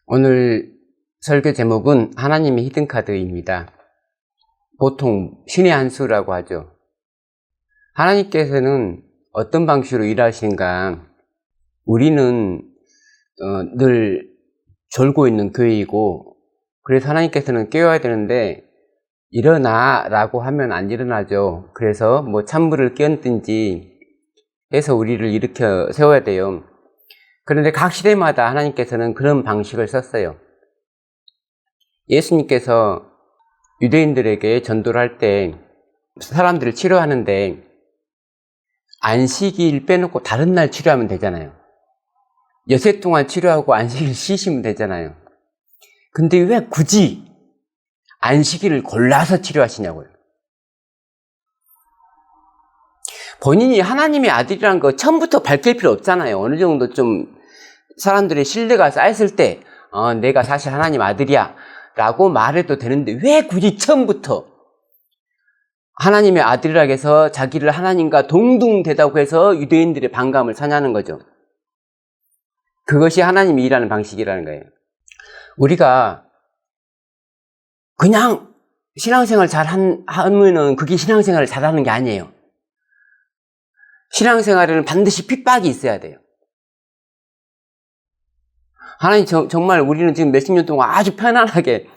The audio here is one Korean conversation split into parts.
오늘 설교 제목은 하나님의 히든카드입니다. 보통 신의 한 수라고 하죠. 하나님께서는 어떤 방식으로 일하시는가? 우리는 늘 졸고 있는 교회이고, 그래서 하나님께서는 깨워야 되는데 일어나 라고 하면 안 일어나죠. 그래서 뭐 찬물을 끼얹든지 해서 우리를 일으켜 세워야 돼요. 그런데 각 시대마다 하나님께서는 그런 방식을 썼어요. 예수님께서 유대인들에게 전도를 할 때 사람들을 치료하는데 안식일 빼놓고 다른 날 치료하면 되잖아요. 여세 동안 치료하고 안식일 쉬시면 되잖아요. 근데 왜 굳이 안식일을 골라서 치료하시냐고요. 본인이 하나님의 아들이라는 거 처음부터 밝힐 필요 없잖아요. 어느 정도 좀 사람들의 신뢰가 쌓였을 때 내가 사실 하나님 아들이야 라고 말해도 되는데 왜 굳이 처음부터 하나님의 아들이라고 해서 자기를 하나님과 동등되다고 해서 유대인들의 반감을 사냐는 거죠. 그것이 하나님이 일하는 방식이라는 거예요. 우리가 그냥 신앙생활 잘 하면은 그게 신앙생활을 잘하는 게 아니에요. 신앙생활에는 반드시 핍박이 있어야 돼요. 하나님 정말 우리는 지금 몇십 년 동안 아주 편안하게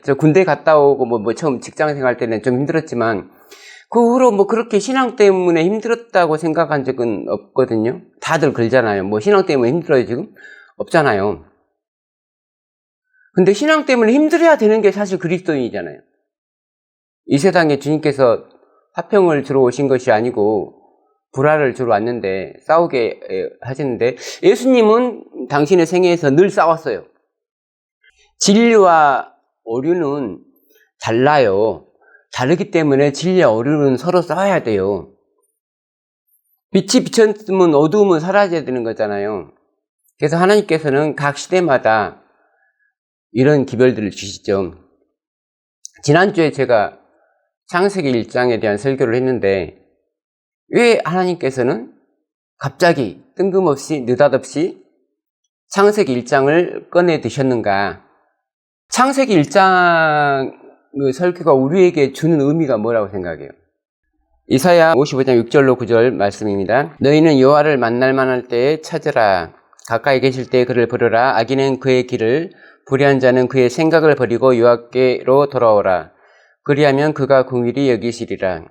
저 군대 갔다 오고 뭐 처음 직장생활 때는 좀 힘들었지만 그 후로 뭐 그렇게 신앙 때문에 힘들었다고 생각한 적은 없거든요. 다들 그러잖아요. 뭐 신앙 때문에 힘들어요 지금? 없잖아요. 근데 신앙 때문에 힘들어야 되는 게 사실 그리스도인이잖아요. 이 세상에 주님께서 화평을 주러 오신 것이 아니고 불화를 주러 왔는데 싸우게 하시는데 예수님은 당신의 생애에서 늘 싸웠어요. 진리와 오류는 달라요. 다르기 때문에 진리와 오류는 서로 싸워야 돼요. 빛이 비쳤으면 어두움은 사라져야 되는 거잖아요. 그래서 하나님께서는 각 시대마다 이런 기별들을 주시죠. 지난주에 제가 창세기 1장에 대한 설교를 했는데 왜 하나님께서는 갑자기 뜬금없이 느닷없이 창세기 1장을 꺼내 드셨는가? 창세기 1장 설교가 우리에게 주는 의미가 뭐라고 생각해요? 이사야 55장 6절로 9절 말씀입니다. 너희는 여호와를 만날 만할 때에 찾으라. 가까이 계실 때 그를 부르라. 악인은 그의 길을, 불의한 자는 그의 생각을 버리고 여호와께로 돌아오라. 그리하면 그가 긍휼히 여기시리라.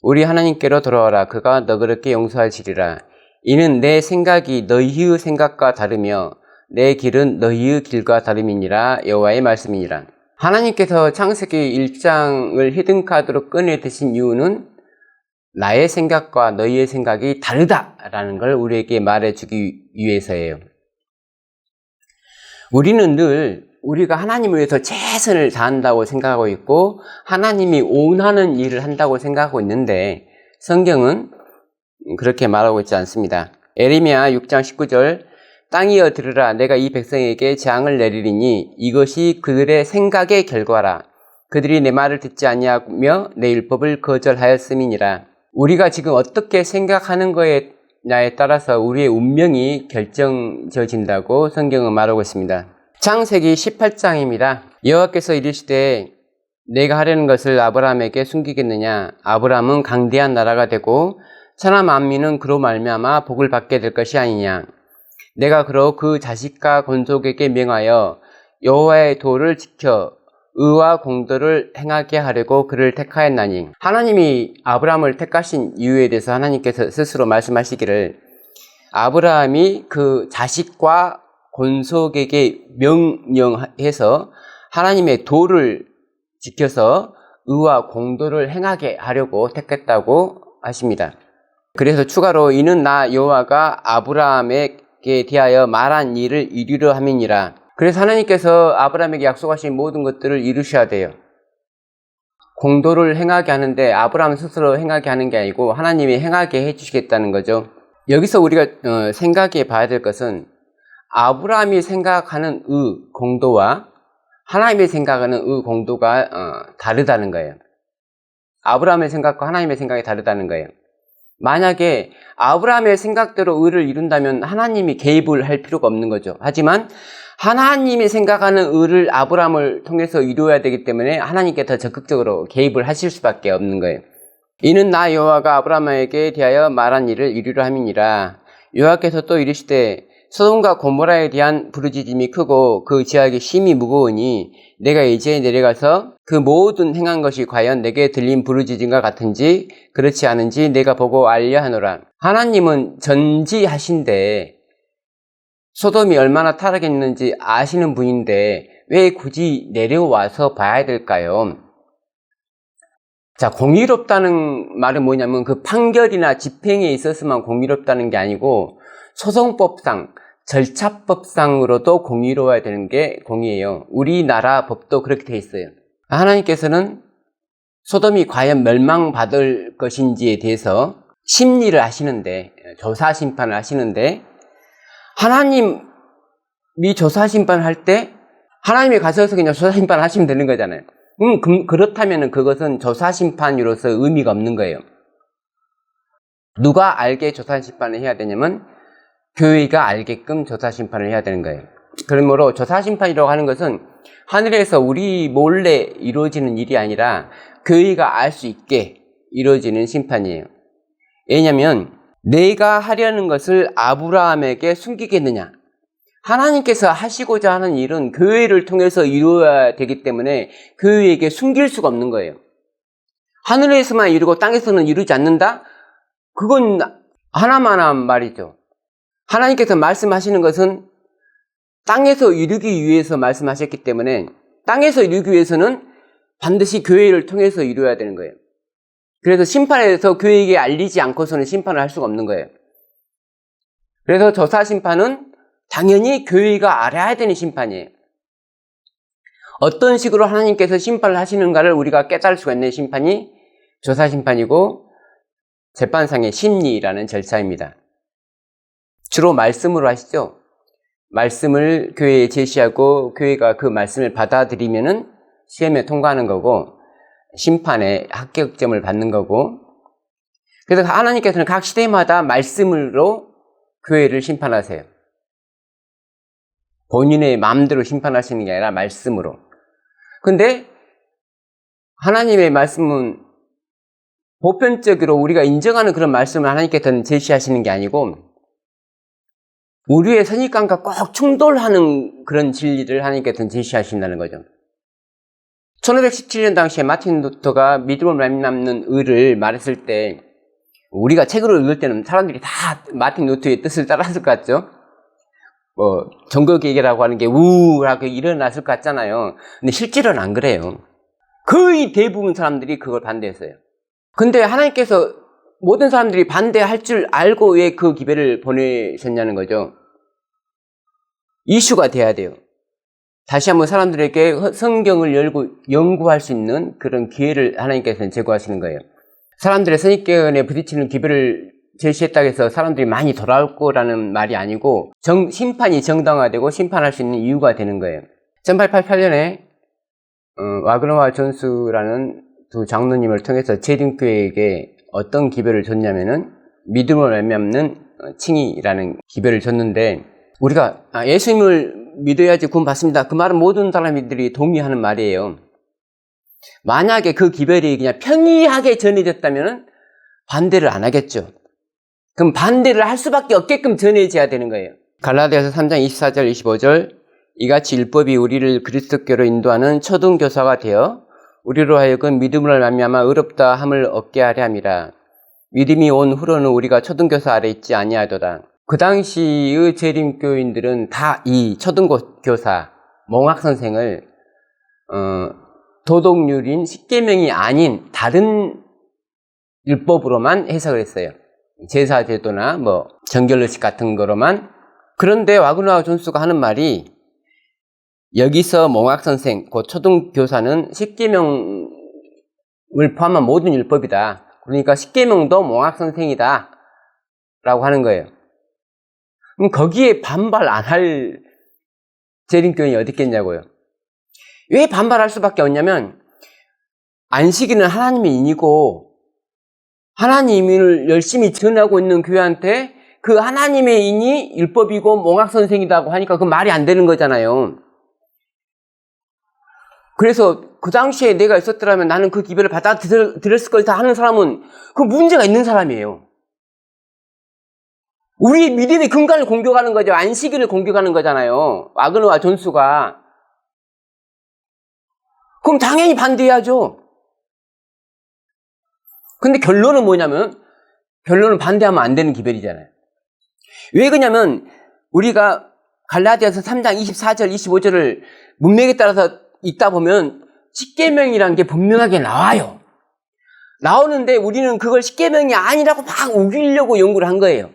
우리 하나님께로 돌아와라. 그가 너그럽게 용서하시리라. 이는 내 생각이 너희의 생각과 다르며 내 길은 너희의 길과 다름이니라. 여호와의 말씀이니라. 하나님께서 창세기 1장을 히든카드로 꺼내 드신 이유는 나의 생각과 너희의 생각이 다르다라는 걸 우리에게 말해주기 위해서예요. 우리는 늘 우리가 하나님을 위해서 최선을 다한다고 생각하고 있고 하나님이 원하는 일을 한다고 생각하고 있는데 성경은 그렇게 말하고 있지 않습니다. 에레미야 6장 19절 땅이여 들으라. 내가 이 백성에게 재앙을 내리리니 이것이 그들의 생각의 결과라. 그들이 내 말을 듣지 아니하며 내 율법을 거절하였음이니라. 우리가 지금 어떻게 생각하는 거냐에 따라서 우리의 운명이 결정져진다고 성경은 말하고 있습니다. 창세기 18장입니다. 여호와께서 이르시되 내가 하려는 것을 아브라함에게 숨기겠느냐. 아브라함은 강대한 나라가 되고 천하 만민은 그로 말미암아 복을 받게 될 것이 아니냐. 내가 그로 그 자식과 건속에게 명하여 여호와의 도를 지켜 의와 공도를 행하게 하려고 그를 택하였나니. 하나님이 아브라함을 택하신 이유에 대해서 하나님께서 스스로 말씀하시기를 아브라함이 그 자식과 건속에게 명령해서 하나님의 도를 지켜서 의와 공도를 행하게 하려고 택했다고 하십니다. 그래서 추가로 이는 나 여호와가 아브라함에게 대하여 말한 일을 이루려 함이니라. 그래서 하나님께서 아브라함에게 약속하신 모든 것들을 이루셔야 돼요. 공도를 행하게 하는데 아브라함 스스로 행하게 하는 게 아니고 하나님이 행하게 해주시겠다는 거죠. 여기서 우리가 생각해 봐야 될 것은 아브라함이 생각하는 공도와 하나님의 생각하는 공도가 다르다는 거예요. 아브라함의 생각과 하나님의 생각이 다르다는 거예요. 만약에 아브라함의 생각대로 의를 이룬다면 하나님이 개입을 할 필요가 없는 거죠. 하지만 하나님이 생각하는 의를 아브라함을 통해서 이루어야 되기 때문에 하나님께 더 적극적으로 개입을 하실 수밖에 없는 거예요. 이는 나 여호와가 아브라함에게 대하여 말한 일을 이루려 함이니라. 여호와께서 또 이르시되 소돔과 고모라에 대한 부르짖음이 크고 그 지역이 심히 무거우니 내가 이제 내려가서 그 모든 행한 것이 과연 내게 들린 부르짖음과 같은지 그렇지 않은지 내가 보고 알려 하노라. 하나님은 전지하신데 소돔이 얼마나 타락했는지 아시는 분인데 왜 굳이 내려와서 봐야 될까요? 자, 공의롭다는 말은 뭐냐면 그 판결이나 집행에 있어서만 공의롭다는 게 아니고 소송법상, 절차법상으로도 공의로워야 되는 게 공의예요. 우리나라 법도 그렇게 돼 있어요. 하나님께서는 소돔이 과연 멸망받을 것인지에 대해서 심리를 하시는데, 조사 심판을 하시는데, 하나님이 조사 심판을 할 때 하나님이 가셔서 그냥 조사 심판을 하시면 되는 거잖아요. 그렇다면 그것은 조사 심판으로서 의미가 없는 거예요. 누가 알게 조사 심판을 해야 되냐면 교회가 알게끔 조사 심판을 해야 되는 거예요. 그러므로 조사 심판이라고 하는 것은 하늘에서 우리 몰래 이루어지는 일이 아니라 교회가 알 수 있게 이루어지는 심판이에요. 왜냐하면 내가 하려는 것을 아브라함에게 숨기겠느냐? 하나님께서 하시고자 하는 일은 교회를 통해서 이루어야 되기 때문에 교회에게 숨길 수가 없는 거예요. 하늘에서만 이루고 땅에서는 이루지 않는다? 그건 하나만한 말이죠. 하나님께서 말씀하시는 것은 땅에서 이루기 위해서 말씀하셨기 때문에 땅에서 이루기 위해서는 반드시 교회를 통해서 이루어야 되는 거예요. 그래서 심판에 대해서 교회에게 알리지 않고서는 심판을 할 수가 없는 거예요. 그래서 조사 심판은 당연히 교회가 알아야 되는 심판이에요. 어떤 식으로 하나님께서 심판을 하시는가를 우리가 깨달을 수가 있는 심판이 조사 심판이고 재판상의 심리라는 절차입니다. 주로 말씀으로 하시죠. 말씀을 교회에 제시하고 교회가 그 말씀을 받아들이면은 시험에 통과하는 거고 심판에 합격점을 받는 거고, 그래서 하나님께서는 각 시대마다 말씀으로 교회를 심판하세요. 본인의 마음대로 심판하시는 게 아니라 말씀으로. 근데 하나님의 말씀은 보편적으로 우리가 인정하는 그런 말씀을 하나님께서는 제시하시는 게 아니고 우리의 선입관과 꼭 충돌하는 그런 진리를 하나님께서는 제시하신다는 거죠. 1517년 당시에 마틴 루터가 믿음으로 말미암는 의를 말했을 때 우리가 책으로 읽을 때는 사람들이 다 마틴 루터의 뜻을 따랐을 것 같죠? 종교개혁이라고 하는 게 우울하게 일어났을 것 같잖아요. 근데 실제로는 안 그래요. 거의 대부분 사람들이 그걸 반대했어요. 근데 하나님께서 모든 사람들이 반대할 줄 알고 왜 그 기회를 보내셨냐는 거죠. 이슈가 돼야 돼요. 다시 한번 사람들에게 성경을 열고 연구할 수 있는 그런 기회를 하나님께서는 제공하시는 거예요. 사람들의 선입견에 부딪히는 기회를 제시했다고 해서 사람들이 많이 돌아올 거라는 말이 아니고 심판이 정당화되고 심판할 수 있는 이유가 되는 거예요. 1888년에 와그너와 존스라는 두 장로님을 통해서 재림교회에게 어떤 기별을 줬냐면은 믿음으로 말미암는 칭의라는 기별을 줬는데, 우리가 예수님을 믿어야지 구원 받습니다, 그 말은 모든 사람들이 동의하는 말이에요. 만약에 그 기별이 그냥 평이하게 전해졌다면 반대를 안 하겠죠. 그럼 반대를 할 수밖에 없게끔 전해져야 되는 거예요. 갈라디아서 3장 24절 25절 이같이 율법이 우리를 그리스도께로 인도하는 초등교사가 되어 우리로 하여금 믿음으로 말미암아 의롭다 함을 얻게 하려 함이라. 믿음이 온 후로는 우리가 초등교사 아래 있지 아니하도다. 그 당시의 재림교인들은 다 이 초등교사 몽학선생을 도덕률인 십계명이 아닌 다른 율법으로만 해석을 했어요. 제사제도나 정결의식 같은 거로만. 그런데 와그너와 존스가 하는 말이, 여기서 몽학선생, 그 초등교사는 십계명을 포함한 모든 율법이다. 그러니까 십계명도 몽학선생이다 라고 하는 거예요. 그럼 거기에 반발 안 할 재림교인이 어디 있겠냐고요. 왜 반발할 수밖에 없냐면, 안식일은 하나님의 인이고 하나님을 열심히 전하고 있는 교회한테 그 하나님의 인이 율법이고 몽학선생이라고 하니까 그 말이 안 되는 거잖아요. 그래서 그 당시에 내가 있었더라면 나는 그 기별을 받아들였을 것이다 하는 사람은 그 문제가 있는 사람이에요. 우리의 믿음의 근간을 공격하는 거죠. 안식일을 공격하는 거잖아요. 와그너와 존수가. 그럼 당연히 반대해야죠. 근데 결론은 뭐냐면, 결론은 반대하면 안 되는 기별이잖아요. 왜 그러냐면 우리가 갈라디아서 3장 24절 25절을 문맥에 따라서 읽다 보면 십계명이라는 게 분명하게 나와요. 나오는데 우리는 그걸 십계명이 아니라고 막 우기려고 연구를 한 거예요.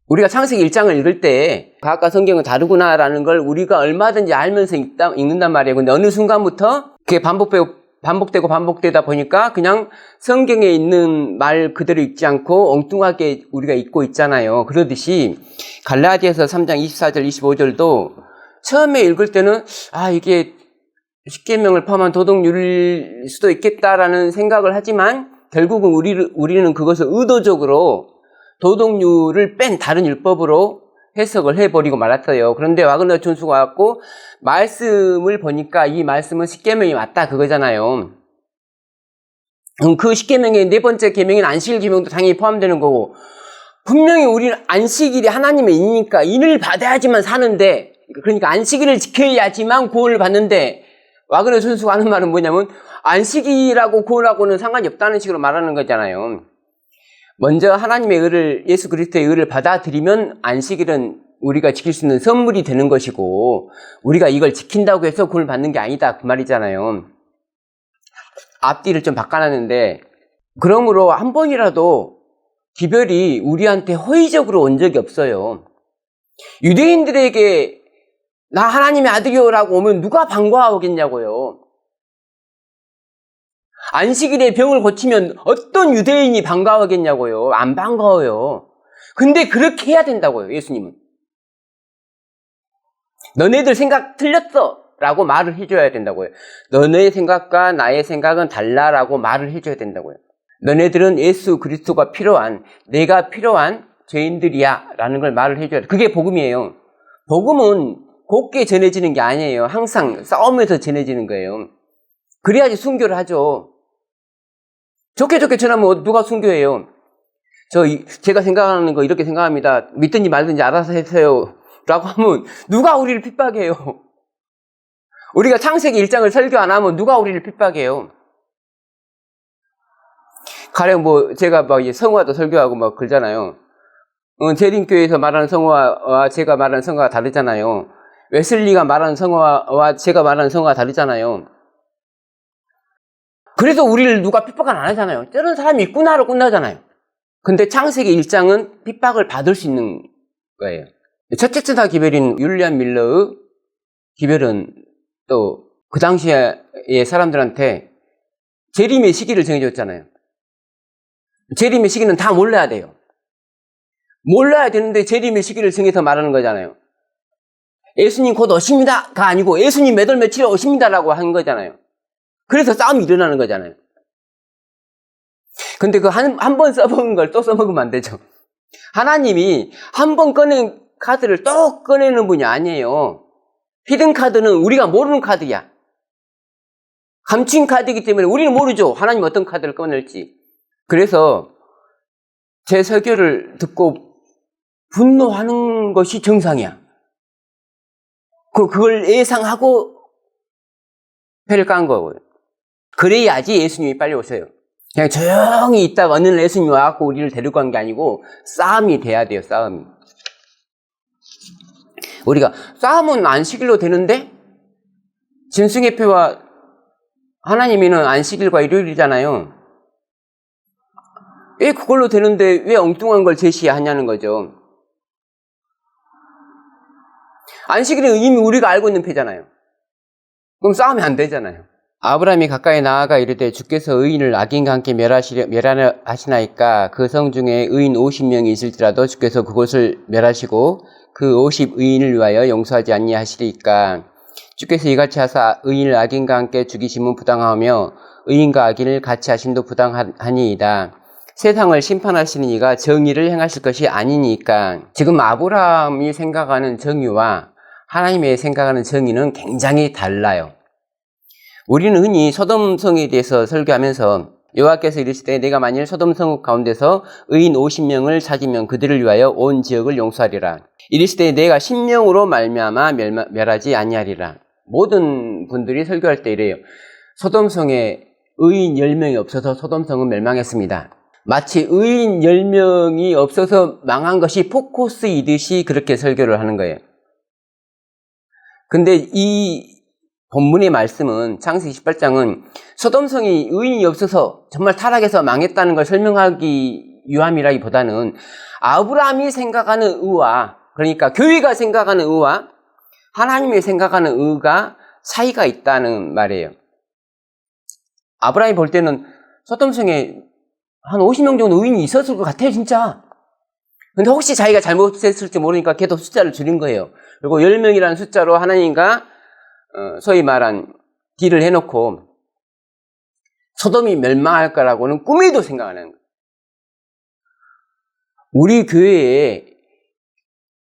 우리가 창세기 1장을 읽을 때 과학과 성경은 다르구나라는 걸 우리가 얼마든지 알면서 읽는단 말이에요. 근데 어느 순간부터 그게 반복되다 보니까 그냥 성경에 있는 말 그대로 읽지 않고 엉뚱하게 우리가 읽고 있잖아요. 그러듯이 갈라디아서 3장 24절 25절도 처음에 읽을 때는 이게 십계명을 포함한 도덕률일 수도 있겠다라는 생각을 하지만 결국은 우리는 그것을 의도적으로 도덕률을 뺀 다른 율법으로 해석을 해버리고 말았어요. 그런데 와그너 존수가 왔고 말씀을 보니까 이 말씀은 십계명이 맞다 그거잖아요. 그 십계명의 네 번째 계명인 안식일 계명도 당연히 포함되는 거고 분명히 우리는 안식일이 하나님의 인이니까 인을 받아야지만 사는데 그러니까 안식일을 지켜야지만 구원을 받는데 와그너 존수가 하는 말은 뭐냐면 안식일하고 구원하고는 상관이 없다는 식으로 말하는 거잖아요. 먼저 하나님의 의를 예수 그리스도의 의를 받아들이면 안식일은 우리가 지킬 수 있는 선물이 되는 것이고 우리가 이걸 지킨다고 해서 구원을 받는 게 아니다 그 말이잖아요. 앞뒤를 좀 바꿔놨는데 그러므로 한 번이라도 기별이 우리한테 허위적으로 온 적이 없어요. 유대인들에게 나 하나님의 아들이요라고 오면 누가 반가워하겠냐고요. 안식일에 병을 고치면 어떤 유대인이 반가워하겠냐고요. 안 반가워요. 근데 그렇게 해야 된다고요. 예수님은. 너네들 생각 틀렸어 라고 말을 해줘야 된다고요. 너네의 생각과 나의 생각은 달라라고 말을 해줘야 된다고요. 너네들은 예수 그리스도가 필요한 내가 필요한 죄인들이야 라는 걸 말을 해줘야 돼. 그게 복음이에요. 복음은 곱게 전해지는 게 아니에요. 항상 싸우면서 전해지는 거예요. 그래야지 순교를 하죠. 좋게 전하면 누가 순교해요? 제가 생각하는 거 이렇게 생각합니다. 믿든지 말든지 알아서 하세요. 라고 하면 누가 우리를 핍박해요? 우리가 창세기 1장을 설교 안 하면 누가 우리를 핍박해요? 가령 제가 성화도 설교하고 그러잖아요. 재림교회에서 말하는 성화와 제가 말하는 성화가 다르잖아요. 웨슬리가 말하는 성화와 제가 말하는 성화가 다르잖아요. 그래서 우리를 누가 핍박을 안 하잖아요. 저런 사람이 있구나로 끝나잖아요. 근데 창세기 1장은 핍박을 받을 수 있는 거예요. 첫째 천사 기별인 율리안 밀러의 기별은 또 그 당시의 사람들한테 재림의 시기를 정해줬잖아요. 재림의 시기는 다 몰라야 돼요. 몰라야 되는데 재림의 시기를 정해서 말하는 거잖아요. 예수님 곧 오십니다가 아니고 예수님 몇 월 며칠에 오십니다라고 한 거잖아요. 그래서 싸움이 일어나는 거잖아요. 근데 한 번 써먹은 걸 또 써먹으면 안 되죠. 하나님이 한 번 꺼낸 카드를 또 꺼내는 분이 아니에요. 히든 카드는 우리가 모르는 카드야. 감춘 카드이기 때문에 우리는 모르죠. 하나님 어떤 카드를 꺼낼지. 그래서 제 설교를 듣고 분노하는 것이 정상이야. 그걸 예상하고 배를 깐 거고요. 그래야지 예수님이 빨리 오세요. 그냥 조용히 있다가 어느 날 예수님이 와갖고 우리를 데리고 간 게 아니고 싸움이 돼야 돼요. 싸움이. 우리가 싸움은 안식일로 되는데 짐승의 표와 하나님이는 안식일과 일요일이잖아요. 왜 그걸로 되는데 왜 엉뚱한 걸 제시하냐는 거죠. 안식일은 이미 우리가 알고 있는 패잖아요. 그럼 싸우면 안 되잖아요. 아브라함이 가까이 나아가 이르되 주께서 의인을 악인과 함께 멸하시나이까 그 성 중에 의인 50명이 있을지라도 주께서 그곳을 멸하시고 그 50의인을 위하여 용서하지 아니하시리이까 주께서 이같이 하사 의인을 악인과 함께 죽이심은 부당하며 의인과 악인을 같이 하심도 부당하니이다. 세상을 심판하시는 이가 정의를 행하실 것이 아니니까. 지금 아브라함이 생각하는 정의와 하나님의 생각하는 정의는 굉장히 달라요. 우리는 흔히 소돔성에 대해서 설교하면서 여호와께서 이르시되 내가 만일 소돔성 가운데서 의인 50명을 찾으면 그들을 위하여 온 지역을 용서하리라. 이르시되 내가 10명으로 말미암아 멸하지 아니하리라. 모든 분들이 설교할 때 이래요. 소돔성에 의인 10명이 없어서 소돔성은 멸망했습니다. 마치 의인 10명이 없어서 망한 것이 포커스이듯이 그렇게 설교를 하는 거예요. 근데 이 본문의 말씀은 창세기 18장은 소돔성이 의인이 없어서 정말 타락해서 망했다는 걸 설명하기 위함이라기보다는 아브라함이 생각하는 의와, 그러니까 교회가 생각하는 의와 하나님이 생각하는 의가 차이가 있다는 말이에요. 아브라함이 볼 때는 소돔성에 한 50명 정도 의인이 있었을 것 같아요, 진짜. 근데 혹시 자기가 잘못했을지 모르니까 걔도 숫자를 줄인 거예요. 그리고 10명이라는 숫자로 하나님과 소위 말한 딜을 해놓고 소돔이 멸망할 거라고는 꿈에도 생각 안 하는 거예요. 우리 교회에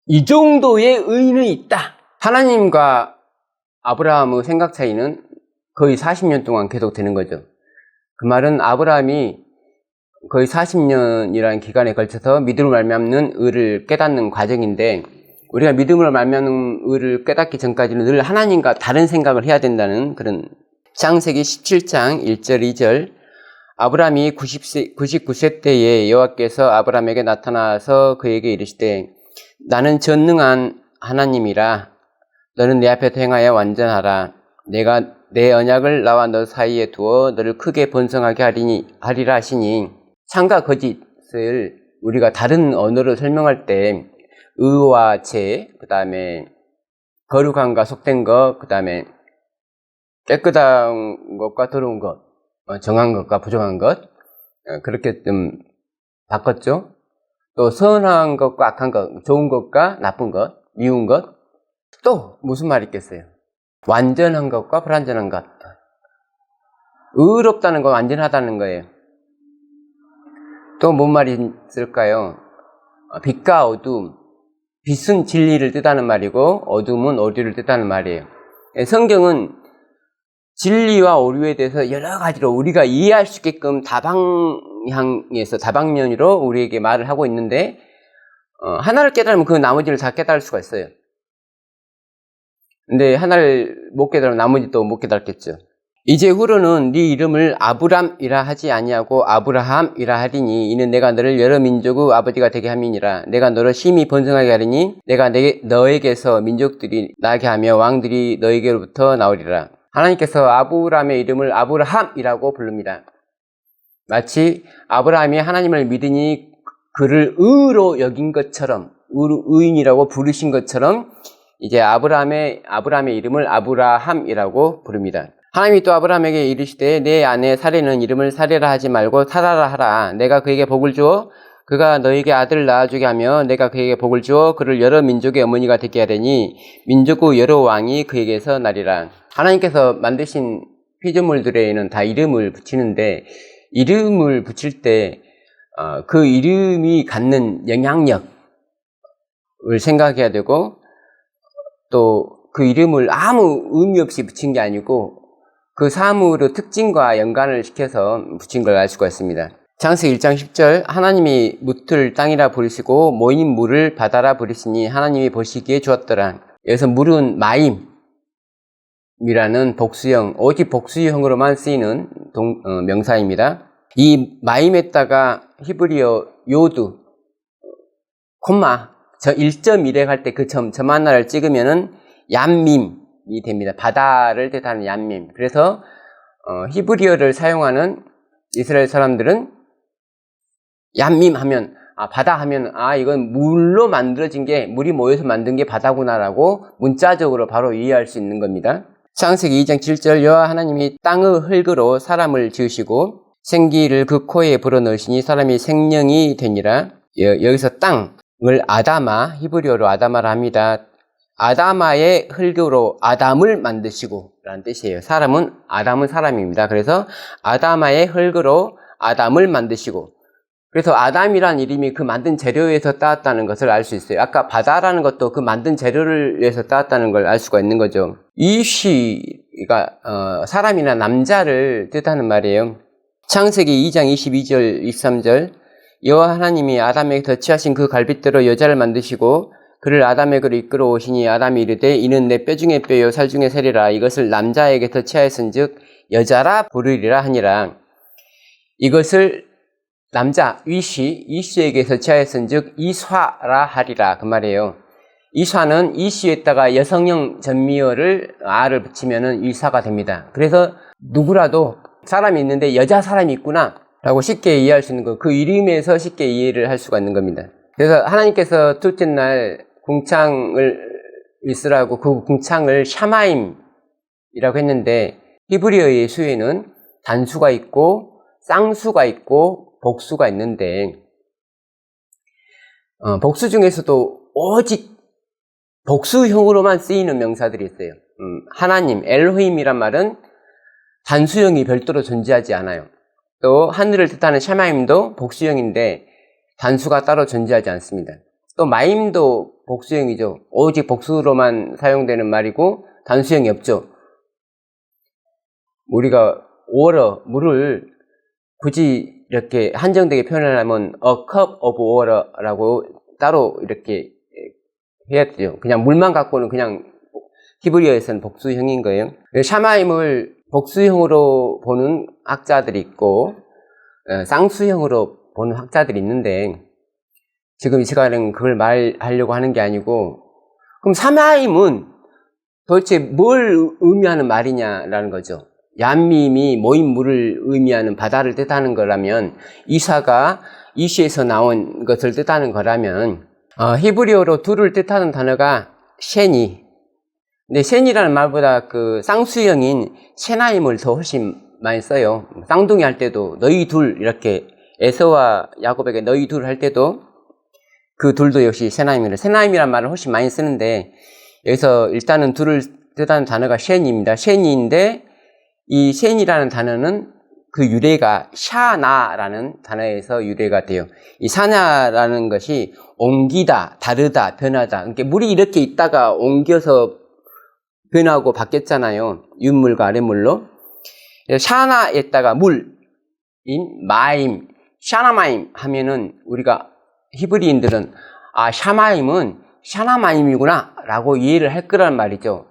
이 정도의 의인이 있다. 하나님과 아브라함의 생각 차이는 거의 40년 동안 계속 되는 거죠. 그 말은 아브라함이 거의 40년이라는 기간에 걸쳐서 믿음을 말미암는 의를 깨닫는 과정인데, 우리가 믿음을 말미암는 의를 깨닫기 전까지는 늘 하나님과 다른 생각을 해야 된다는 그런. 창세기 17장 1절 2절 아브라함이 99세 때에 여호와께서 아브라함에게 나타나서 그에게 이르시되 나는 전능한 하나님이라 너는 내 앞에 행하여 완전하라. 내가 내 언약을 나와 너 사이에 두어 너를 크게 번성하게 하리라 하시니, 참과 거짓을 우리가 다른 언어로 설명할 때 의와 죄, 그 다음에 거룩함과 속된 것, 그 다음에 깨끗한 것과 더러운 것, 정한 것과 부정한 것, 그렇게 좀 바꿨죠. 또 선한 것과 악한 것, 좋은 것과 나쁜 것, 미운 것. 또 무슨 말이 있겠어요? 완전한 것과 불완전한 것. 의롭다는 건 완전하다는 거예요. 또 뭔 말이 있을까요? 빛과 어둠. 빛은 진리를 뜻하는 말이고 어둠은 오류를 뜻하는 말이에요. 성경은 진리와 오류에 대해서 여러 가지로 우리가 이해할 수 있게끔 다방향에서 다방면으로 우리에게 말을 하고 있는데, 하나를 깨달으면 그 나머지를 다 깨달을 수가 있어요. 근데 하나를 못 깨달으면 나머지도 못 깨달겠죠. 이제 후로는 네 이름을 아브람이라 하지 아니하고 아브라함이라 하리니 이는 내가 너를 여러 민족의 아버지가 되게 함이니라. 내가 너를 심히 번성하게 하리니 내가 너에게서 민족들이 나게 하며 왕들이 너에게로부터 나오리라. 하나님께서 아브람의 이름을 아브라함이라고 부릅니다. 마치 아브라함이 하나님을 믿으니 그를 의로 여긴 것처럼, 의인이라고 부르신 것처럼 이제 아브라함의 이름을 아브라함이라고 부릅니다. 하나님이 또 아브라함에게 이르시되 내 아내 사레는 이름을 사레라 하지 말고 사라라 하라. 내가 그에게 복을 주어 그가 너에게 아들을 낳아주게 하며 내가 그에게 복을 주어 그를 여러 민족의 어머니가 되게 하려니 민족의 여러 왕이 그에게서 나리라. 하나님께서 만드신 피조물들에는 다 이름을 붙이는데, 이름을 붙일 때 그 이름이 갖는 영향력을 생각해야 되고, 또 그 이름을 아무 의미 없이 붙인 게 아니고 그 사물의 특징과 연관을 시켜서 붙인 걸 알 수가 있습니다. 창세기 1장 10절 하나님이 묻을 땅이라 부르시고 모인 물을 바다라 부르시니 하나님이 보시기에 좋았더라. 여기서 물은 마임이라는 복수형, 오직 복수형으로만 쓰이는 명사입니다. 이 마임에다가 히브리어 요드, 콤마, 1.1에 갈 때 그 점 하나를 찍으면은 얌밈이 됩니다. 바다를 뜻하는 얌밈. 그래서 히브리어를 사용하는 이스라엘 사람들은 얌밈 하면, 바다 하면, 이건 물로 만들어진 게, 물이 모여서 만든 게 바다구나라고 문자적으로 바로 이해할 수 있는 겁니다. 창세기 2장 7절 여호와 하나님이 땅의 흙으로 사람을 지으시고 생기를 그 코에 불어넣으시니 사람이 생명이 되니라. 여기서 땅을 아다마, 히브리어로 아다마라 합니다. 아다마의 흙으로 아담을 만드시고 라는 뜻이에요. 아담은 사람입니다. 그래서 아다마의 흙으로 아담을 만드시고, 그래서 아담이란 이름이 그 만든 재료에서 따왔다는 것을 알 수 있어요. 아까 바다라는 것도 그 만든 재료를 위해서 따왔다는 걸 알 수가 있는 거죠. 이시가 사람이나 남자를 뜻하는 말이에요. 창세기 2장 22절 23절 여호와 하나님이 아담에게서 취하신 그 갈빗대로 여자를 만드시고 그를 아담에게로 이끌어 오시니 아담이 이르되 이는 내 뼈 중에 뼈요 살 중에 살이라 이것을 남자에게서 취하였은즉 여자라 부르리라 하니라. 이것을 남자 이시에게서 취하였은즉 이쏴라 하리라 그 말이에요. 이쏴는 이시에다가 여성형 전미어를 아를 붙이면은 이사가 됩니다. 그래서 누구라도 사람이 있는데 여자 사람이 있구나 라고 쉽게 이해할 수 있는 거, 그 이름에서 쉽게 이해를 할 수가 있는 겁니다. 그래서 하나님께서 둘째 날 궁창을 있으라고 그 궁창을 샤마임이라고 했는데 히브리어의 수에는 단수가 있고 쌍수가 있고 복수가 있는데 복수 중에서도 오직 복수형으로만 쓰이는 명사들이 있어요. 하나님, 엘로힘이란 말은 단수형이 별도로 존재하지 않아요. 또 하늘을 뜻하는 샤마임도 복수형인데 단수가 따로 존재하지 않습니다. 또 마임도 복수형이죠. 오직 복수로만 사용되는 말이고 단수형이 없죠. 우리가 워러, 물을 굳이 이렇게 한정되게 표현하면 a cup of water라고 따로 이렇게 해야 되죠. 그냥 물만 갖고는 그냥 히브리어에서는 복수형인 거예요. 샤마임을 복수형으로 보는 학자들이 있고 쌍수형으로 보는 학자들이 있는데 지금 이 시간에는 그걸 말하려고 하는 게 아니고, 그럼 샤마임은 도대체 뭘 의미하는 말이냐라는 거죠. 얀밈이 모인 물을 의미하는 바다를 뜻하는 거라면 이사가 이시에서 나온 것을 뜻하는 거라면 히브리어로 둘을 뜻하는 단어가 셴이. 근데 셴이라는 말보다 그 쌍수형인 셰나임을 더 훨씬 많이 써요. 쌍둥이 할 때도 너희 둘 이렇게 에서와 야곱에게 너희 둘 할 때도 그 둘도 역시 셰나임이라. 셰나임이라는 말을 훨씬 많이 쓰는데 여기서 일단은 둘을 뜻하는 단어가 셴입니다. 셴인데 이 셴이라는 단어는 그 유래가 샤나라는 단어에서 유래가 돼요. 이 샤나라는 것이 옮기다, 다르다, 변하다. 그러니까 물이 이렇게 있다가 옮겨서 변하고 바뀌었잖아요. 윗물과 아랫물로. 샤나에다가 물인 마임, 샤나마임 하면은 우리가 히브리인들은 샤마임은 샤나마임이구나 라고 이해를 할 거란 말이죠.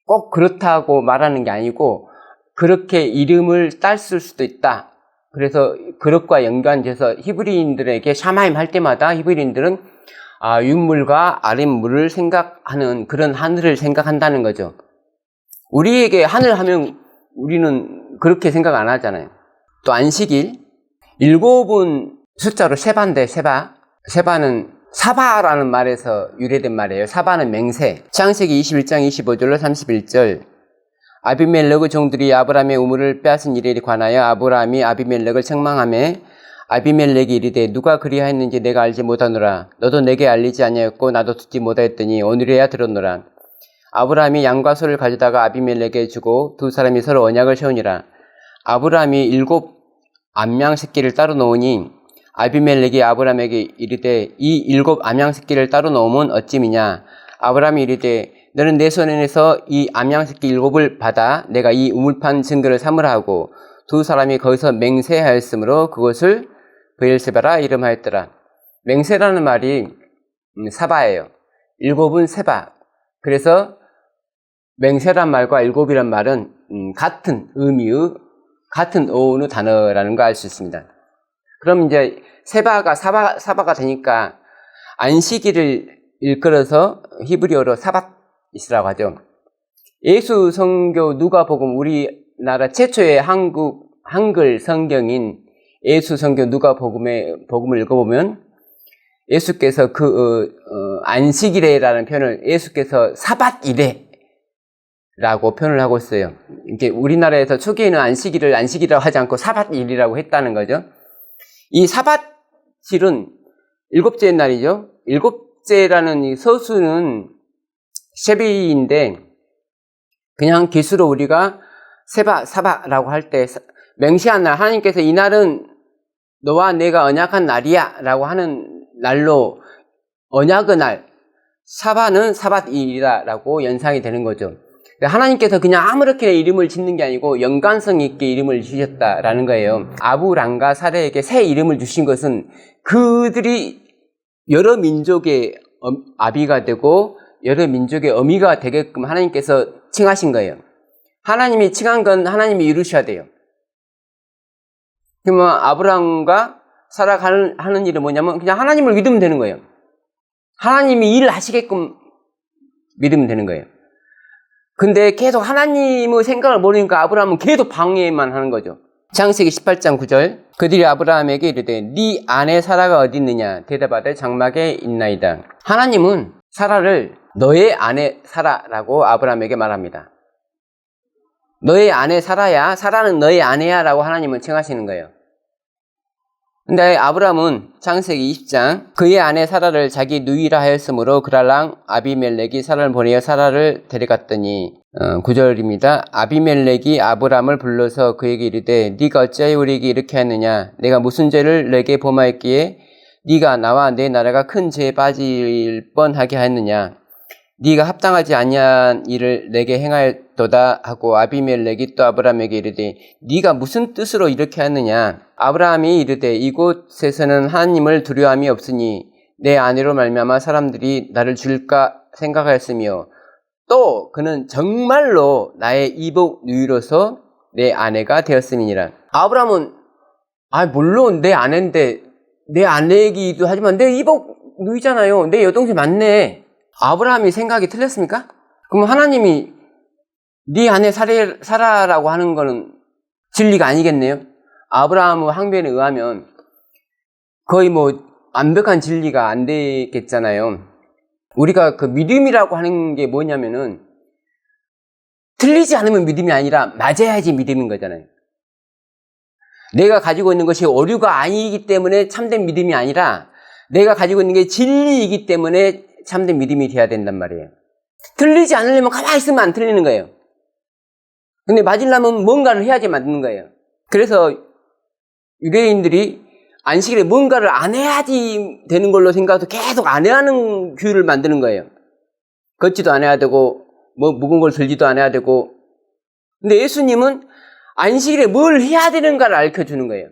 꼭 그렇다고 말하는 게 아니고 그렇게 이름을 딸쓸 수도 있다. 그래서 그것과 연관돼서 히브리인들에게 샤마임 할 때마다 히브리인들은 윗물과 아랫물을 생각하는 그런 하늘을 생각한다는 거죠. 우리에게 하늘 하면 우리는 그렇게 생각 안 하잖아요. 또 안식일, 7은 숫자로 세바인데 세바는 사바라는 말에서 유래된 말이에요. 사바는 맹세. 창세기 21장 25절로 31절. 아비멜렉의 종들이 아브라함의 우물을 빼앗은 일에 관하여 아브라함이 아비멜렉을 책망하며 아비멜렉이 이르되 누가 그리하였는지 내가 알지 못하노라. 너도 내게 알리지 아니하였고 나도 듣지 못하였더니 오늘에야 들었노라. 아브라함이 양과 소를 가져다가 아비멜렉에게 주고 두 사람이 서로 언약을 세우니라. 아브라함이 7 암양 새끼를 따로 놓으니 아비멜렉이 아브라함에게 이르되 이 7 암양 새끼를 따로 놓으면 어찌미냐. 아브라함이 이르되 너는 내 손에서 이 암양 새끼 7을 받아 내가 이 우물판 증거를 삼으라 하고 두 사람이 거기서 맹세하였으므로 그것을 브엘세바라 이름하였더라. 맹세라는 말이 사바예요. 7은 세바. 그래서 맹세란 말과 7이란 말은 같은 의미의 같은 어원의 단어라는 걸 알 수 있습니다. 그럼 이제 세바가 사바가 되니까 안식일을 일컬어서 히브리어로 사밧이라고 하죠. 예수 성교 누가복음, 우리나라 최초의 한글 성경인 예수 성교 누가복음을 읽어보면 예수께서 안식일에라는 표현을 예수께서 사밧일에라고 표현을 하고 있어요. 이게 우리나라에서 초기에는 안식일을 안식이라고 하지 않고 사밧일이라고 했다는 거죠. 이 사밧일은 7째 날이죠. 7째라는 이 서수는 쉐비인데 그냥 기수로 우리가 사바라고 할 때 맹세한 날, 하나님께서 이 날은 너와 내가 언약한 날이야 라고 하는 날로 언약의 날, 사바는 사밧일이다 라고 연상이 되는 거죠. 하나님께서 그냥 아무렇게나 이름을 짓는 게 아니고 연관성 있게 이름을 주셨다라는 거예요. 아브람과 사라에게 새 이름을 주신 것은 그들이 여러 민족의 아비가 되고 여러 민족의 어미가 되게끔 하나님께서 칭하신 거예요. 하나님이 칭한 건 하나님이 이루셔야 돼요. 그러면 아브람과 사라가 하는 일은 뭐냐면 그냥 하나님을 믿으면 되는 거예요. 하나님이 일을 하시게끔 믿으면 되는 거예요. 근데 계속 하나님의 생각을 모르니까 아브라함은 계속 방해만 하는 거죠. 창세기 18장 9절 그들이 아브라함에게 이르되 네 아내 사라가 어디 있느냐 대답하되 장막에 있나이다. 하나님은 사라를 너의 아내 사라라고 아브라함에게 말합니다. 너의 아내 사라야, 사라는 너의 아내야 라고 하나님은 칭하시는 거예요. 근데 아브라함은 창세기 20장 그의 아내 사라를 자기 누이라 하였으므로 그랄랑 아비멜렉이 사라를 보내어 사라를 데려갔더니 9절입니다. 아비멜렉이 아브라함을 불러서 그에게 이르되 네가 어찌하여 우리에게 이렇게 하느냐 내가 무슨 죄를 내게 범하였기에 네가 나와 내 나라가 큰 죄에 빠질 뻔하게 하였느냐 네가 합당하지 아니한 일을 내게 행하였도다 하고 아비멜렉이 또 아브라함에게 이르되 네가 무슨 뜻으로 이렇게 하느냐 아브라함이 이르되 이곳에서는 하나님을 두려움이 없으니 내 아내로 말미암아 사람들이 나를 죽일까 생각하였으며 또 그는 정말로 나의 이복 누이로서 내 아내가 되었음이니라. 아브라함은 물론 내 아내인데 내 아내이기도 하지만 내 이복 누이잖아요. 내 여동생 맞네. 아브라함이 생각이 틀렸습니까? 그럼 하나님이 네 아내 사라라고 하는 거는 진리가 아니겠네요. 아브라함의 항변에 의하면 거의 완벽한 진리가 안 되겠잖아요. 우리가 그 믿음이라고 하는 게 뭐냐면은 틀리지 않으면 믿음이 아니라 맞아야지 믿음인 거잖아요. 내가 가지고 있는 것이 오류가 아니기 때문에 참된 믿음이 아니라 내가 가지고 있는 게 진리이기 때문에 참된 믿음이 돼야 된단 말이에요. 틀리지 않으려면 가만히 있으면 안 틀리는 거예요. 근데 맞으려면 뭔가를 해야지 맞는 거예요. 그래서 유대인들이 안식일에 뭔가를 안 해야지 되는 걸로 생각해서 계속 안 해야 하는 규율을 만드는 거예요. 걷지도 안 해야 되고 묵은 걸 들지도 안 해야 되고. 근데 예수님은 안식일에 뭘 해야 되는가를 알려주는 거예요.